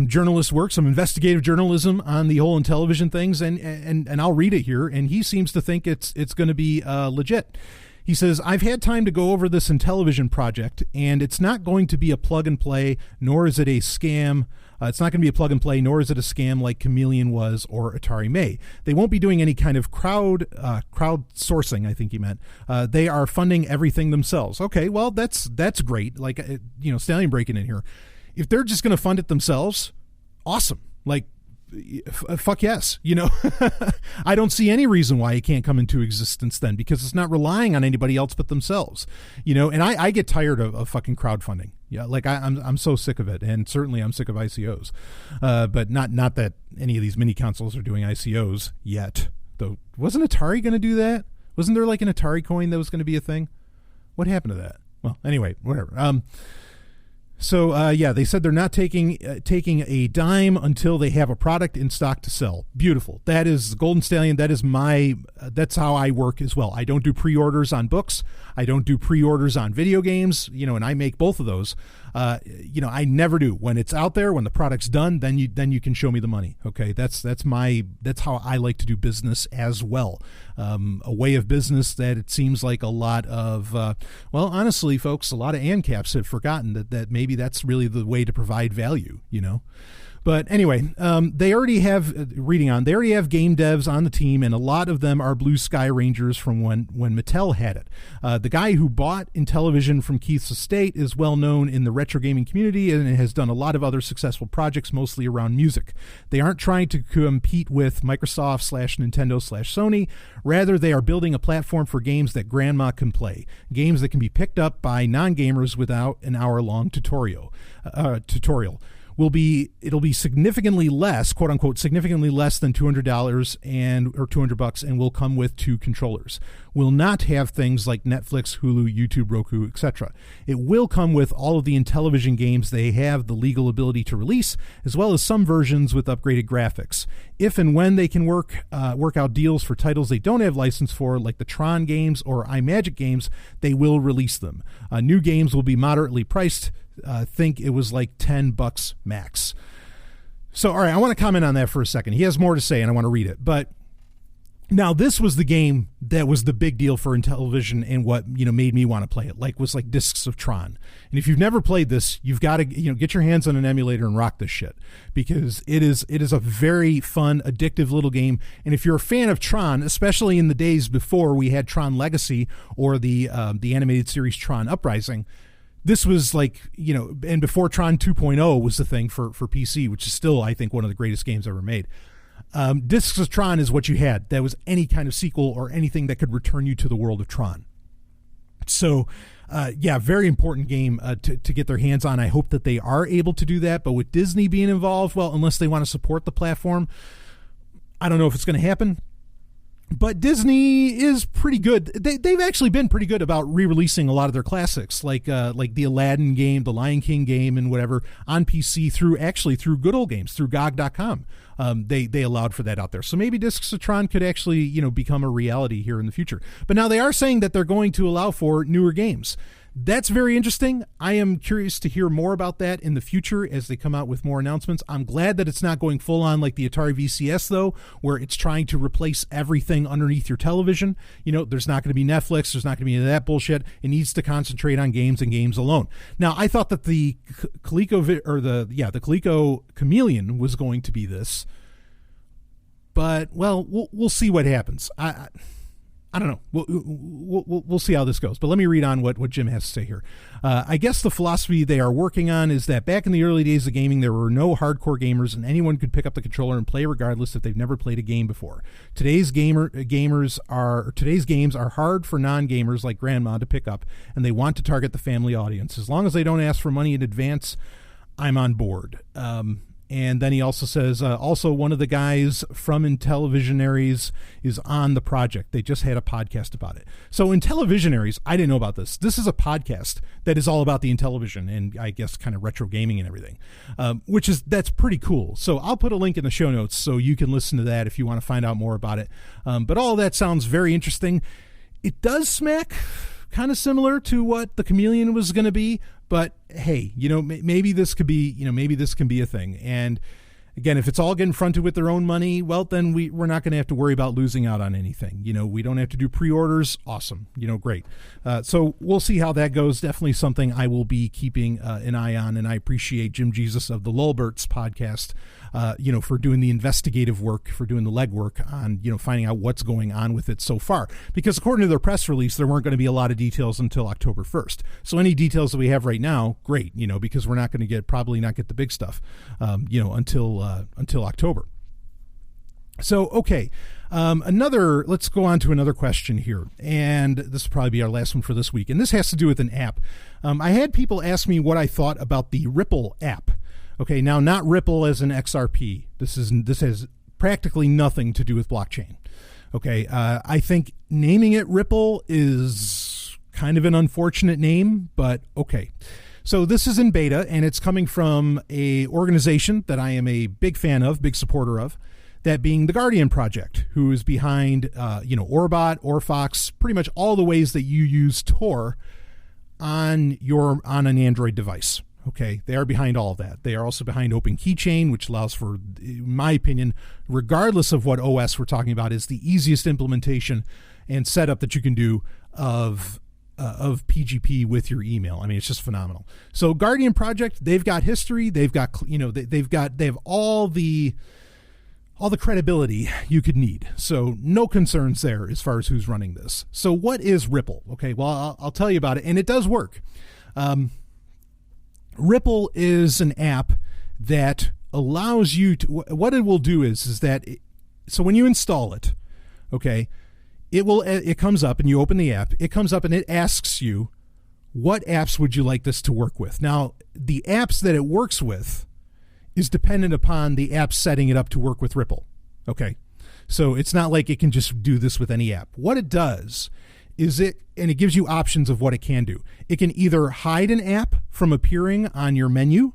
S1: journalist work, some investigative journalism on the whole Intellivision things, and I'll read it here. And he seems to think it's going to be legit. He says, I've had time to go over this Intellivision project, and it's not going to be a plug and play, nor is it a scam. It's not going to be a plug and play, nor is it a scam like Chameleon was or Atari may. They won't be doing any kind of crowdsourcing, I think he meant. They are funding everything themselves. Okay, well, that's great. Like, Stallion breaking in here. If they're just going to fund it themselves, awesome. Like, fuck yes. I don't see any reason why it can't come into existence then, because it's not relying on anybody else but themselves, and I get tired of fucking crowdfunding. Yeah. Like I'm so sick of it. And certainly I'm sick of ICOs, but not that any of these mini consoles are doing ICOs yet, though. Wasn't Atari going to do that? Wasn't there like an Atari coin that was going to be a thing? What happened to that? Well, anyway, whatever. So, they said they're not taking a dime until they have a product in stock to sell. Beautiful. That is Golden Stallion. That is that's how I work as well. I don't do pre-orders on books. I don't do pre-orders on video games, and I make both of those. I never do. When it's out there, when the product's done, then you can show me the money. Okay. That's how I like to do business as well. A way of business that it seems like a lot of, honestly, folks, a lot of ANCAPs have forgotten that maybe that's really the way to provide value, But anyway, they already have game devs on the team, and a lot of them are Blue Sky Rangers from when Mattel had it. The guy who bought Intellivision from Keith's estate is well known in the retro gaming community and has done a lot of other successful projects, mostly around music. They aren't trying to compete with Microsoft /Nintendo /Sony. Rather, they are building a platform for games that grandma can play, games that can be picked up by non-gamers without an hour-long tutorial. It'll be significantly less, quote unquote, significantly less than $200 or $200, and will come with 2 controllers. Will not have things like Netflix, Hulu, YouTube, Roku, etc. It will come with all of the Intellivision games they have the legal ability to release, as well as some versions with upgraded graphics. If and when they can work out deals for titles they don't have license for, like the Tron games or iMagic games, they will release them. New games will be moderately priced. Think it was like $10 max. So, all right, I want to comment on that for a second. He has more to say, and I want to read it. But, Now, this was the game that was the big deal for Intellivision and what, made me want to play it, was Discs of Tron. And if you've never played this, you've got to, get your hands on an emulator and rock this shit, because it is a very fun, addictive little game. And if you're a fan of Tron, especially in the days before we had Tron Legacy or the animated series Tron Uprising, this was and before Tron 2.0 was the thing for PC, which is still, I think, one of the greatest games ever made. Discs of Tron is what you had. That was any kind of sequel or anything that could return you to the world of Tron. So, very important game to get their hands on. I hope that they are able to do that. But with Disney being involved, well, unless they want to support the platform, I don't know if it's going to happen. But Disney is pretty good. They've actually been pretty good about re-releasing a lot of their classics, like the Aladdin game, the Lion King game, and whatever, on PC through good old games, through GOG.com. They allowed for that out there. So maybe Discs of Tron could actually, become a reality here in the future. But now they are saying that they're going to allow for newer games. That's very interesting. I am curious to hear more about that in the future as they come out with more announcements. I'm glad that it's not going full on like the Atari VCS, though, where it's trying to replace everything underneath your television. There's not going to be Netflix. There's not going to be any of that bullshit. It needs to concentrate on games and games alone. Now, I thought that the Coleco Chameleon was going to be this, but we'll see what happens. I don't know. We'll see how this goes. But let me read on what Jim has to say here. I guess the philosophy they are working on is that back in the early days of gaming, there were no hardcore gamers, and anyone could pick up the controller and play regardless if they've never played a game before. Today's games are hard for non-gamers like Grandma to pick up, and they want to target the family audience. As long as they don't ask for money in advance, I'm on board. And then he also says, also one of the guys from Intellivisionaries is on the project. They just had a podcast about it. So Intellivisionaries, I didn't know about this. This is a podcast that is all about the Intellivision and I guess kind of retro gaming and everything, that's pretty cool. So I'll put a link in the show notes so you can listen to that if you want to find out more about it. But all of that sounds very interesting. It does smack kind of similar to what the Chameleon was going to be, but hey, maybe this could be, maybe this can be a thing. And again, if it's all getting fronted with their own money, well, then we're not going to have to worry about losing out on anything. We don't have to do pre-orders. Awesome. Great. So we'll see how that goes. Definitely something I will be keeping an eye on. And I appreciate Jim Jesus of the Lulberts podcast, for doing the investigative work, for doing the legwork on, finding out what's going on with it so far. Because according to their press release, there weren't going to be a lot of details until October 1st. So any details that we have right now, great, because we're not going to probably not get the big stuff, until October. So, okay. Let's go on to another question here. And this will probably be our last one for this week. And this has to do with an app. I had people ask me what I thought about the Ripple app. Okay, now not Ripple as an XRP. This has practically nothing to do with blockchain. Okay, I think naming it Ripple is kind of an unfortunate name, but okay. So this is in beta, and it's coming from a organization that I am a big fan of, big supporter of, that being the Guardian Project, who is behind, Orbot, Orfox, pretty much all the ways that you use Tor on an Android device. Okay, they are behind all of that. They are also behind Open Keychain, which allows for, in my opinion, regardless of what OS we're talking about, is the easiest implementation and setup that you can do of PGP with your email. I mean, it's just phenomenal. So Guardian Project, they've got history. They've got, they have all the credibility you could need. So no concerns there as far as who's running this. So what is Ripple? Okay, well, I'll tell you about it, and it does work. Ripple is an app that allows you to, what it will do is that, so when you install it, okay, it comes up and you open the app, it comes up and it asks you, what apps would you like this to work with? Now, the apps that it works with is dependent upon the app setting it up to work with Ripple. Okay, so it's not like it can just do this with any app. What it does is it gives you options of what it can do. It can either hide an app from appearing on your menu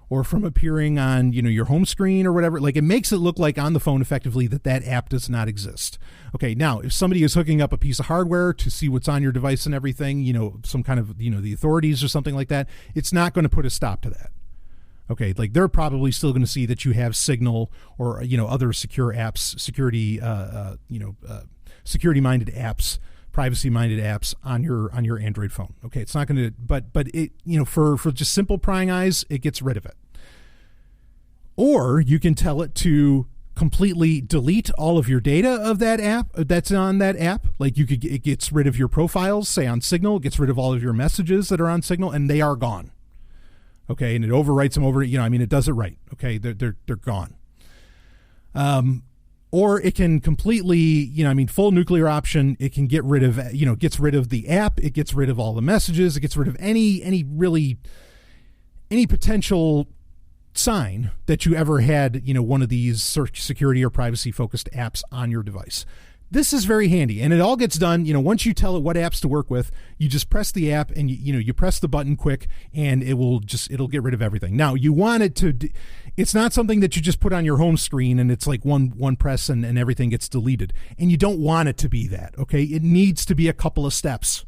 S1: or from appearing on, your home screen or whatever. Like, it makes it look like on the phone effectively that app does not exist. Okay, now, if somebody is hooking up a piece of hardware to see what's on your device and everything, some kind of, the authorities or something like that, it's not going to put a stop to that. Okay, like they're probably still going to see that you have Signal or other secure apps, security-minded apps, privacy-minded apps on your Android phone. Okay, it's not going to, but it for just simple prying eyes, it gets rid of it. Or you can tell it to completely delete all of your data of that app that's on that app. Like it gets rid of your profiles, say on Signal, it gets rid of all of your messages that are on Signal, and they are gone. Okay, and it overwrites them over. It does it right. Okay, they're gone. Or it can completely, full nuclear option. It can get rid of, gets rid of the app. It gets rid of all the messages. It gets rid of any potential sign that you ever had, one of these security or privacy focused apps on your device. This is very handy, and it all gets done. Once you tell it what apps to work with, you just press the app and you press the button quick, and it'll get rid of everything. Now you want it to, it's not something that you just put on your home screen and it's like one press and everything gets deleted. And you don't want it to be that. Okay. It needs to be a couple of steps,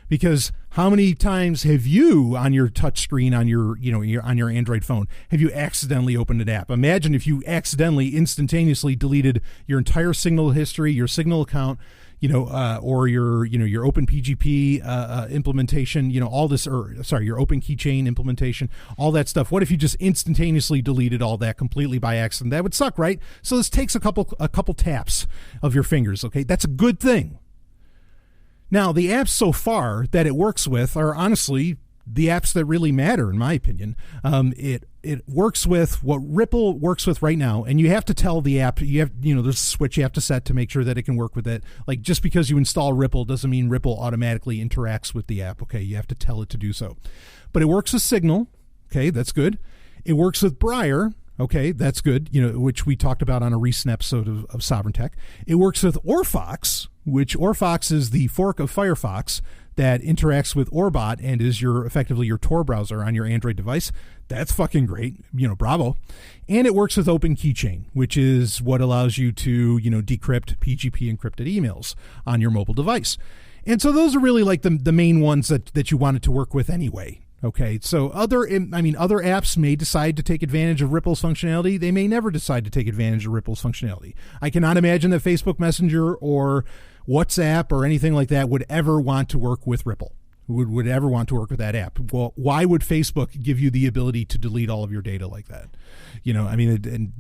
S1: because how many times have you on your touch screen on your Android phone, have you accidentally opened an app? Imagine if you accidentally instantaneously deleted your entire Signal history, your Signal account, or your OpenPGP implementation, all this, your Open Keychain implementation, all that stuff. What if you just instantaneously deleted all that completely by accident? That would suck, right? So this takes a couple taps of your fingers. Okay, that's a good thing. Now, the apps so far that it works with are honestly the apps that really matter, in my opinion. It works with what Ripple works with right now, and you have to tell the app, there's a switch you have to set to make sure that it can work with it. Like, just because you install Ripple doesn't mean Ripple automatically interacts with the app. Okay, you have to tell it to do so. But it works with Signal. Okay, that's good. It works with Briar. Okay, that's good, which we talked about on a recent episode of Sovereign Tech. It works with Orfox, which Orfox is the fork of Firefox that interacts with Orbot and is effectively your Tor browser on your Android device. That's fucking great, bravo. And it works with Open Keychain, which is what allows you to, decrypt PGP encrypted emails on your mobile device. And so those are really like the main ones that you want it to work with anyway. Okay, so other apps may decide to take advantage of Ripple's functionality. They may never decide to take advantage of Ripple's functionality. I cannot imagine that Facebook Messenger or WhatsApp or anything like that would ever want to work with Ripple, would ever want to work with that app. Well, why would Facebook give you the ability to delete all of your data like that? And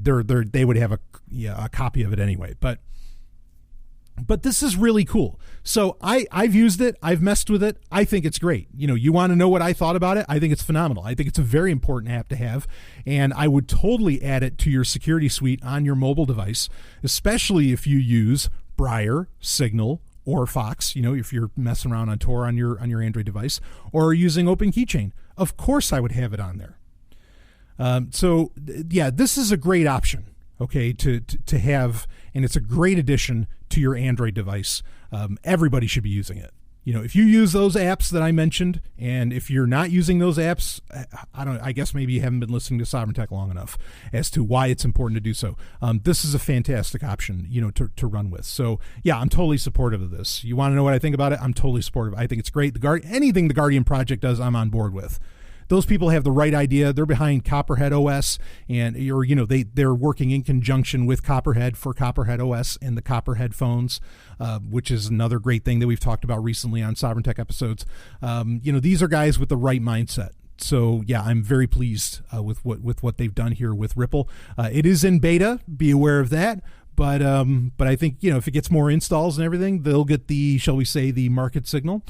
S1: they would have a copy of it anyway. But this is really cool. So I've used it. I've messed with it. I think it's great. You want to know what I thought about it? I think it's phenomenal. I think it's a very important app to have. And I would totally add it to your security suite on your mobile device, especially if you use Briar, Signal, or Fox, if you're messing around on Tor on your Android device, or using Open Keychain. Of course I would have it on there. This is a great option. Okay, to have, and it's a great addition to your Android device. Everybody should be using it. If you use those apps that I mentioned, and if you're not using those apps, I guess maybe you haven't been listening to Sovereign Tech long enough as to why it's important to do so. This is a fantastic option, to run with. So yeah, I'm totally supportive of this. You want to know what I think about it? I'm totally supportive. I think it's great. Anything the Guardian Project does, I'm on board with. Those people have the right idea. They're behind Copperhead OS, and they're working in conjunction with Copperhead for Copperhead OS and the Copperhead phones, which is another great thing that we've talked about recently on Sovereign Tech episodes. These are guys with the right mindset. So yeah, I'm very pleased with what they've done here with Ripple. It is in beta. Be aware of that. But I think if it gets more installs and everything, they'll get the market signal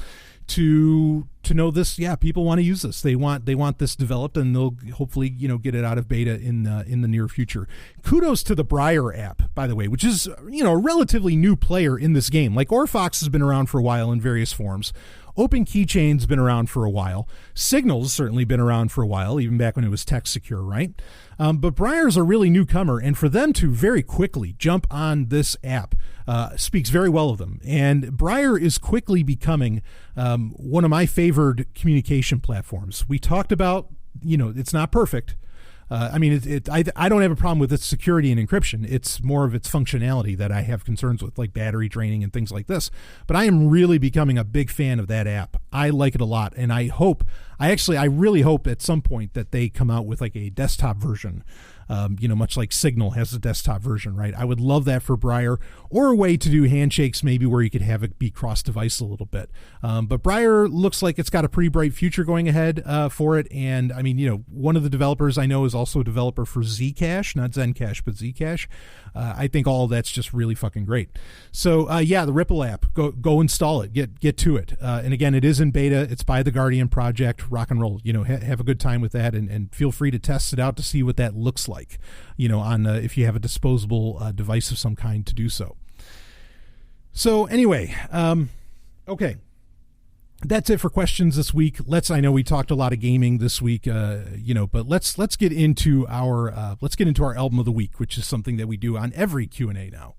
S1: to know this. Yeah, people want to use this. They want this developed, and they'll hopefully get it out of beta in the near future. Kudos to the Briar app, by the way, which is a relatively new player in this game. Like Orfox has been around for a while in various forms. Open Keychain's been around for a while. Signal's certainly been around for a while, even back when it was text secure, right? But Briar's a really newcomer, and for them to very quickly jump on this app speaks very well of them. And Briar is quickly becoming one of my favored communication platforms. We talked about, it's not perfect. I don't have a problem with its security and encryption. It's more of its functionality that I have concerns with, like battery draining and things like this. But I am really becoming a big fan of that app. I like it a lot, and I hope I really hope at some point that they come out with like a desktop version. Much like Signal has a desktop version, right? I would love that for Briar, or a way to do handshakes maybe where you could have it be cross-device a little bit. But Briar looks like it's got a pretty bright future going ahead for it. And I mean, one of the developers I know is also a developer for Zcash, not Zencash, but Zcash. I think all of that's just really fucking great. So the Ripple app, go install it, get to it. And again, it is in beta. It's by the Guardian Project. Rock and roll. Have a good time with that, and feel free to test it out to see what that looks like. On if you have a disposable device of some kind to do so. So anyway, okay. That's it for questions this week. I know we talked a lot of gaming this week, but let's get into our album of the week, which is something that we do on every Q&A now.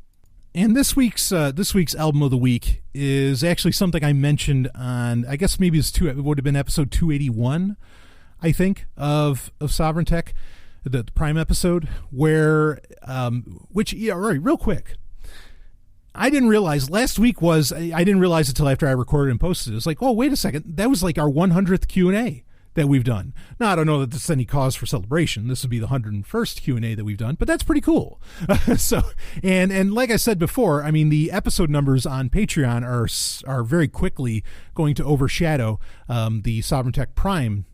S1: And this week's album of the week is actually something I mentioned on, I guess maybe it would have been episode 281, I think, of Sovereign Tech, the Prime episode, where real quick. I didn't realize last week I didn't realize it until after I recorded and posted it. It's like, oh, wait a second. That was like our 100th Q&A that we've done. Now, I don't know that this is any cause for celebration. This would be the 101st Q&A that we've done, but that's pretty cool. So, and like I said before, I mean, the episode numbers on Patreon are very quickly going to overshadow the Sovereign Tech Prime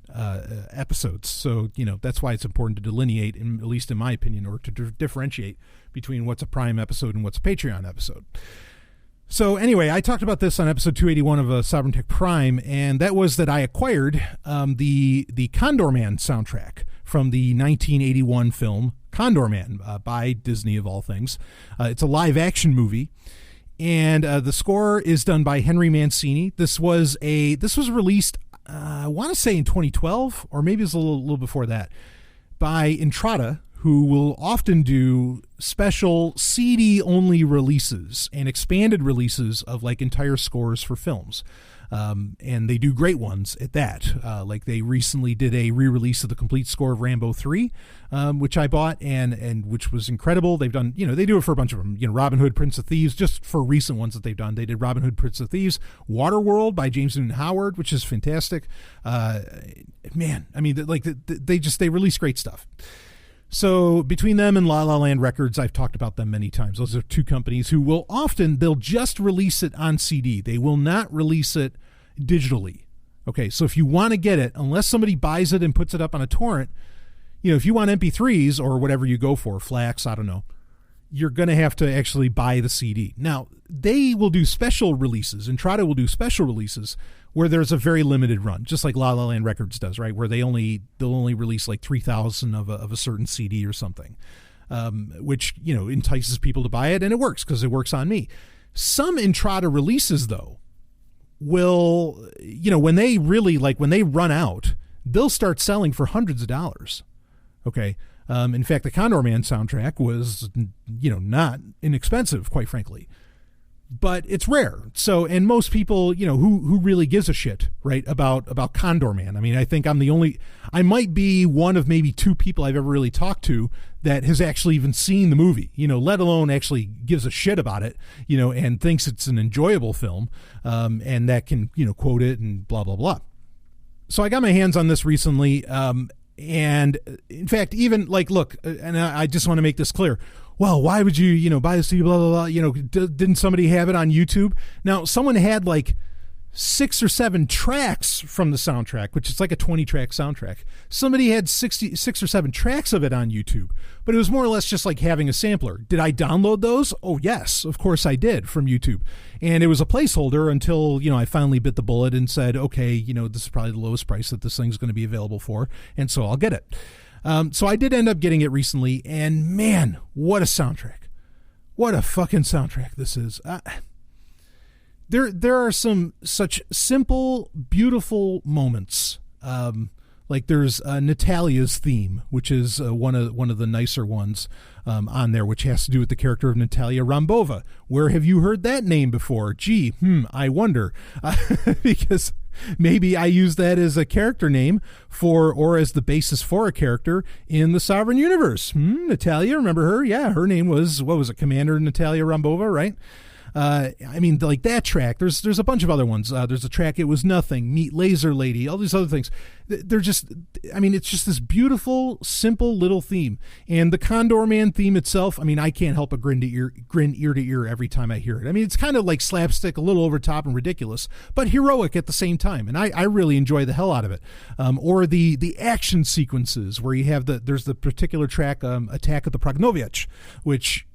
S1: episodes. So, that's why it's important to delineate, at least in my opinion, or to differentiate between what's a Prime episode and what's a Patreon episode. So anyway, I talked about this on episode 281 of Sovereign Tech Prime, and that was that I acquired the Condorman soundtrack from the 1981 film Condorman by Disney, of all things. It's a live action movie, and the score is done by Henry Mancini. This was released, I want to say in 2012, or maybe it was a little before that, by Entrada, who will often do special CD-only releases and expanded releases of like entire scores for films. And they do great ones at that. Like they recently did a re-release of the complete score of Rambo 3, which I bought and which was incredible. They've done, they do it for a bunch of them. Robin Hood, Prince of Thieves, just for recent ones that they've done. They did Robin Hood, Prince of Thieves, Waterworld by James Newton Howard, which is fantastic. Man, I mean, they release great stuff. So between them and La La Land Records, I've talked about them many times. Those are two companies who will they'll just release it on CD. They will not release it digitally. Okay, so if you want to get it, unless somebody buys it and puts it up on a torrent, if you want MP3s or whatever you go for, FLACs, I don't know, you're going to have to actually buy the CD. Now, they will do special releases. Entrada will do special releases where there's a very limited run, just like La La Land Records does, right? Where they'll only release like 3,000 of a certain CD or something, which, entices people to buy it, and it works because it works on me. Some Entrada releases, though, will, when they run out, they'll start selling for hundreds of dollars. Okay. In fact, the Condorman soundtrack was, not inexpensive, quite frankly. But it's rare. So, and most people, who really gives a shit, right, about Condorman. I mean, I think I might be one of maybe two people I've ever really talked to that has actually even seen the movie, let alone actually gives a shit about it, and thinks it's an enjoyable film, and that can, quote it and blah, blah, blah. So I got my hands on this recently, and in fact, even look, and I just want to make this clear. Well, why would you, buy the CD, blah, blah, blah, didn't somebody have it on YouTube? Now, someone had 6 or 7 tracks from the soundtrack, which is like a 20-track soundtrack. Somebody had 6 or 7 tracks of it on YouTube, but it was more or less just like having a sampler. Did I download those? Oh, yes, of course I did, from YouTube. And it was a placeholder until, I finally bit the bullet and said, okay, this is probably the lowest price that this thing's going to be available for, and so I'll get it. So I did end up getting it recently, and man, what a soundtrack. What a fucking soundtrack this is. There are some such simple, beautiful moments. Like there's Natalia's theme, which is one of the nicer ones on there, which has to do with the character of Natalia Rambova. Where have you heard that name before? Gee, I wonder. Because maybe I use that as a character name or as the basis for a character in the Sovereign Universe. Natalia, remember her? Yeah, her name was, what was it, Commander Natalia Rambova, right? I mean, like that track. There's a bunch of other ones. There's a track, It Was Nothing, Meet Laser Lady, all these other things. They're just, I mean, it's just this beautiful, simple little theme. And the Condorman theme itself, I mean, I can't help but grin ear to ear every time I hear it. I mean, it's kind of like slapstick, a little over top and ridiculous, but heroic at the same time. And I really enjoy the hell out of it. Or the action sequences where you have there's the particular track, Attack of the Prognovic, which,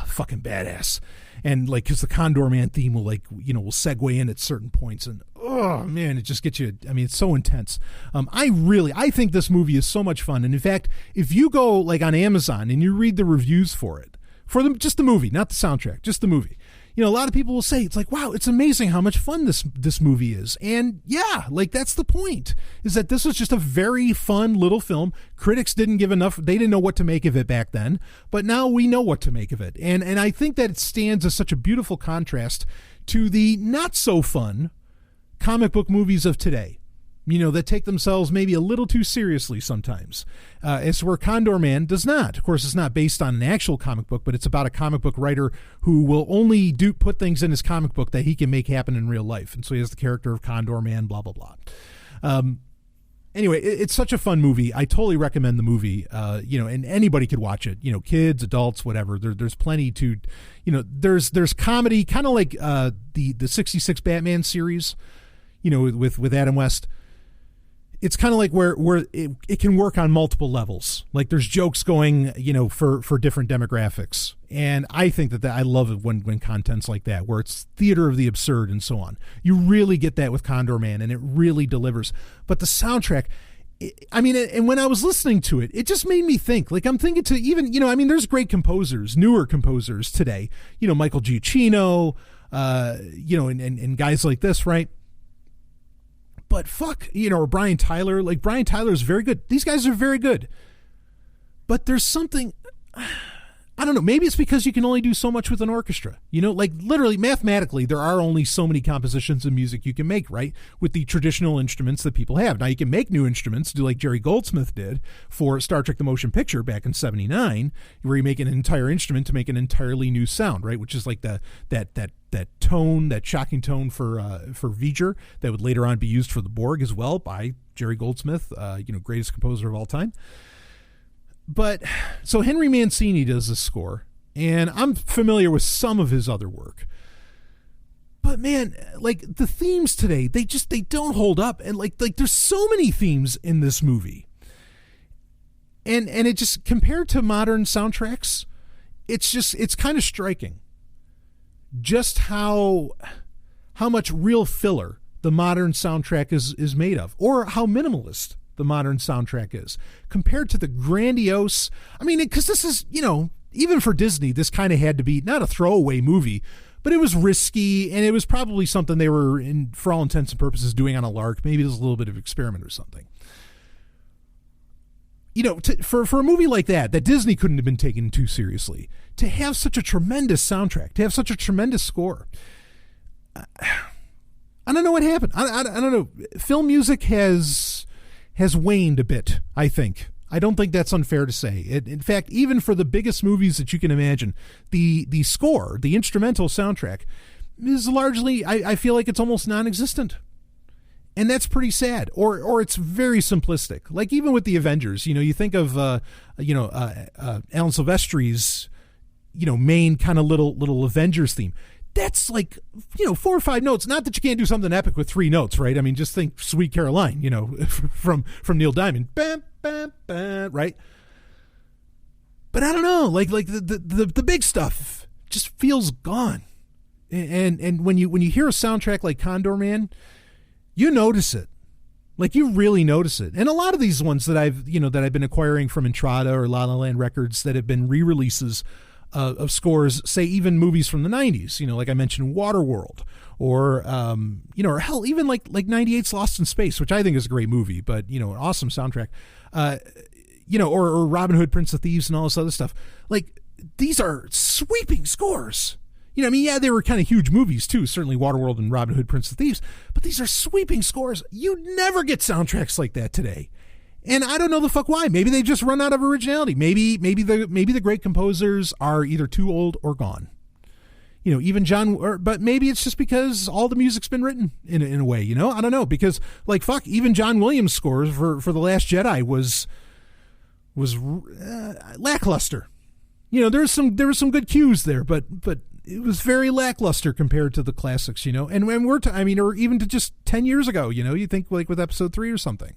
S1: fucking badass. And like, because the Condorman theme will will segue in at certain points, and oh man, it just gets you. I mean, it's so intense. I think this movie is so much fun. And in fact, if you go like on Amazon and you read the reviews for it, just the movie, not the soundtrack, just the movie, a lot of people will say it's like, wow, it's amazing how much fun this movie is. And yeah, like that's the point, is that this was just a very fun little film. Critics didn't give enough. They didn't know what to make of it back then, but now we know what to make of it. And I think that it stands as such a beautiful contrast to the not so fun comic book movies of today, that take themselves maybe a little too seriously sometimes. As where Condorman does not. Of course, it's not based on an actual comic book, but it's about a comic book writer who will only put things in his comic book that he can make happen in real life. And so he has the character of Condorman, blah, blah, blah. Anyway, it's such a fun movie. I totally recommend the movie, and anybody could watch it, kids, adults, whatever. There's plenty to, there's comedy, kind of like the 66 Batman series, with Adam West. It's kind of like where it can work on multiple levels. Like there's jokes going, for different demographics. And I think that I love it when content's like that, where it's theater of the absurd and so on. You really get that with Condorman, and it really delivers. But the soundtrack, and when I was listening to it, it just made me think. Like I'm thinking to even, there's great composers, newer composers today, Michael Giacchino, and guys like this, right? But fuck, or Brian Tyler. Like Brian Tyler is very good. These guys are very good. But there's something, I don't know, maybe it's because you can only do so much with an orchestra. Like literally, mathematically, there are only so many compositions of music you can make, right? With the traditional instruments that people have. Now, you can make new instruments, do like Jerry Goldsmith did for Star Trek The Motion Picture back in 1979, where you make an entire instrument to make an entirely new sound, right? Which is like that tone, that shocking tone for V'ger that would later on be used for the Borg as well by Jerry Goldsmith, greatest composer of all time. But so Henry Mancini does this score, and I'm familiar with some of his other work. But man, like the themes today, they don't hold up. And like there's so many themes in this movie. And it just, compared to modern soundtracks, it's kind of striking just how much real filler the modern soundtrack is made of, or how minimalist the modern soundtrack is compared to the grandiose. I mean, because this is, even for Disney, this kind of had to be not a throwaway movie, but it was risky, and it was probably something they were, for all intents and purposes, doing on a lark. Maybe there's a little bit of experiment or something. For a movie like that Disney couldn't have been taken too seriously, to have such a tremendous soundtrack, to have such a tremendous score. I don't know what happened. I don't know. Film music has waned a bit, I think. I don't think that's unfair to say. In fact, even for the biggest movies that you can imagine, the score, the instrumental soundtrack, is largely, I feel like it's almost non-existent. And that's pretty sad. Or it's very simplistic. Like even with the Avengers, you think of Alan Silvestri's, main kind of little Avengers theme. That's like, 4 or 5 notes. Not that you can't do something epic with 3 notes, right? I mean, just think Sweet Caroline, from Neil Diamond. Bam, bam, bam, right? But I don't know, like the big stuff just feels gone. And when you hear a soundtrack like Condorman, you notice it. Like you really notice it. And a lot of these ones that I've been acquiring from Entrada or La La Land Records that have been re-releases of scores, say even movies from the 90s, like I mentioned, Waterworld, or or hell, even like 98's Lost in Space, which I think is a great movie, but an awesome soundtrack, or Robin Hood, Prince of Thieves, and all this other stuff. Like these are sweeping scores. They were kind of huge movies too, certainly Waterworld and Robin Hood, Prince of Thieves, but these are sweeping scores. You never get soundtracks like that today. And I don't know the fuck why. Maybe they just run out of originality. Maybe the great composers are either too old or gone. even but maybe it's just because all the music's been written in a way, I don't know, because like, fuck, even John Williams' scores for The Last Jedi was lackluster. There was some good cues there, but it was very lackluster compared to the classics, and when or even to just 10 years ago, you think like with episode 3 or something.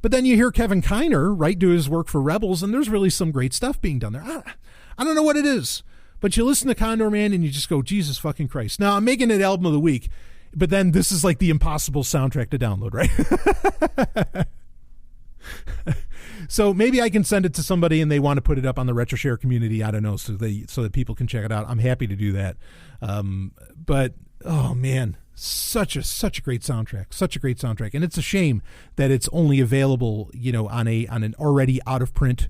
S1: But then you hear Kevin Kiner, right, do his work for Rebels, and there's really some great stuff being done there. I don't know what it is, but you listen to Condorman and you just go, Jesus fucking Christ. Now, I'm making it album of the week, but then this is like the impossible soundtrack to download, right? So maybe I can send it to somebody and they want to put it up on the RetroShare community. I don't know, so that people can check it out. I'm happy to do that. But oh man, such a great soundtrack, and it's a shame that it's only available, on an already out of print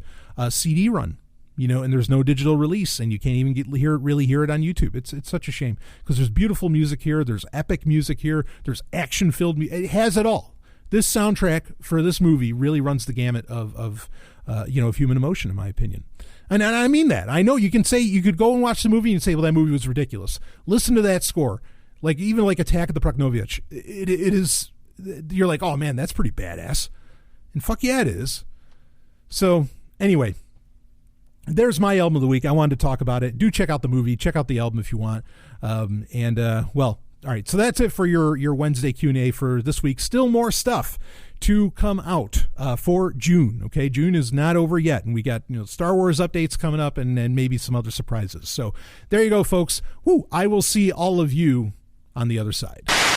S1: CD run, and there's no digital release, and you can't even hear it on YouTube. It's such a shame, because there's beautiful music here, there's epic music here, there's action filled. It has it all. This soundtrack for this movie really runs the gamut of human emotion, in my opinion. And I mean that. I know you could go and watch the movie and say, well, that movie was ridiculous. Listen to that score. Like, even like Attack of the Proknovich. It is, you're like, oh man, that's pretty badass. And fuck yeah, it is. So anyway, there's my album of the week. I wanted to talk about it. Do check out the movie. Check out the album if you want. All right, so that's it for your Wednesday Q&A for this week. Still more stuff to come out for June. Okay, June is not over yet, and we got Star Wars updates coming up, and maybe some other surprises. So there you go, folks. I will see all of you on the other side.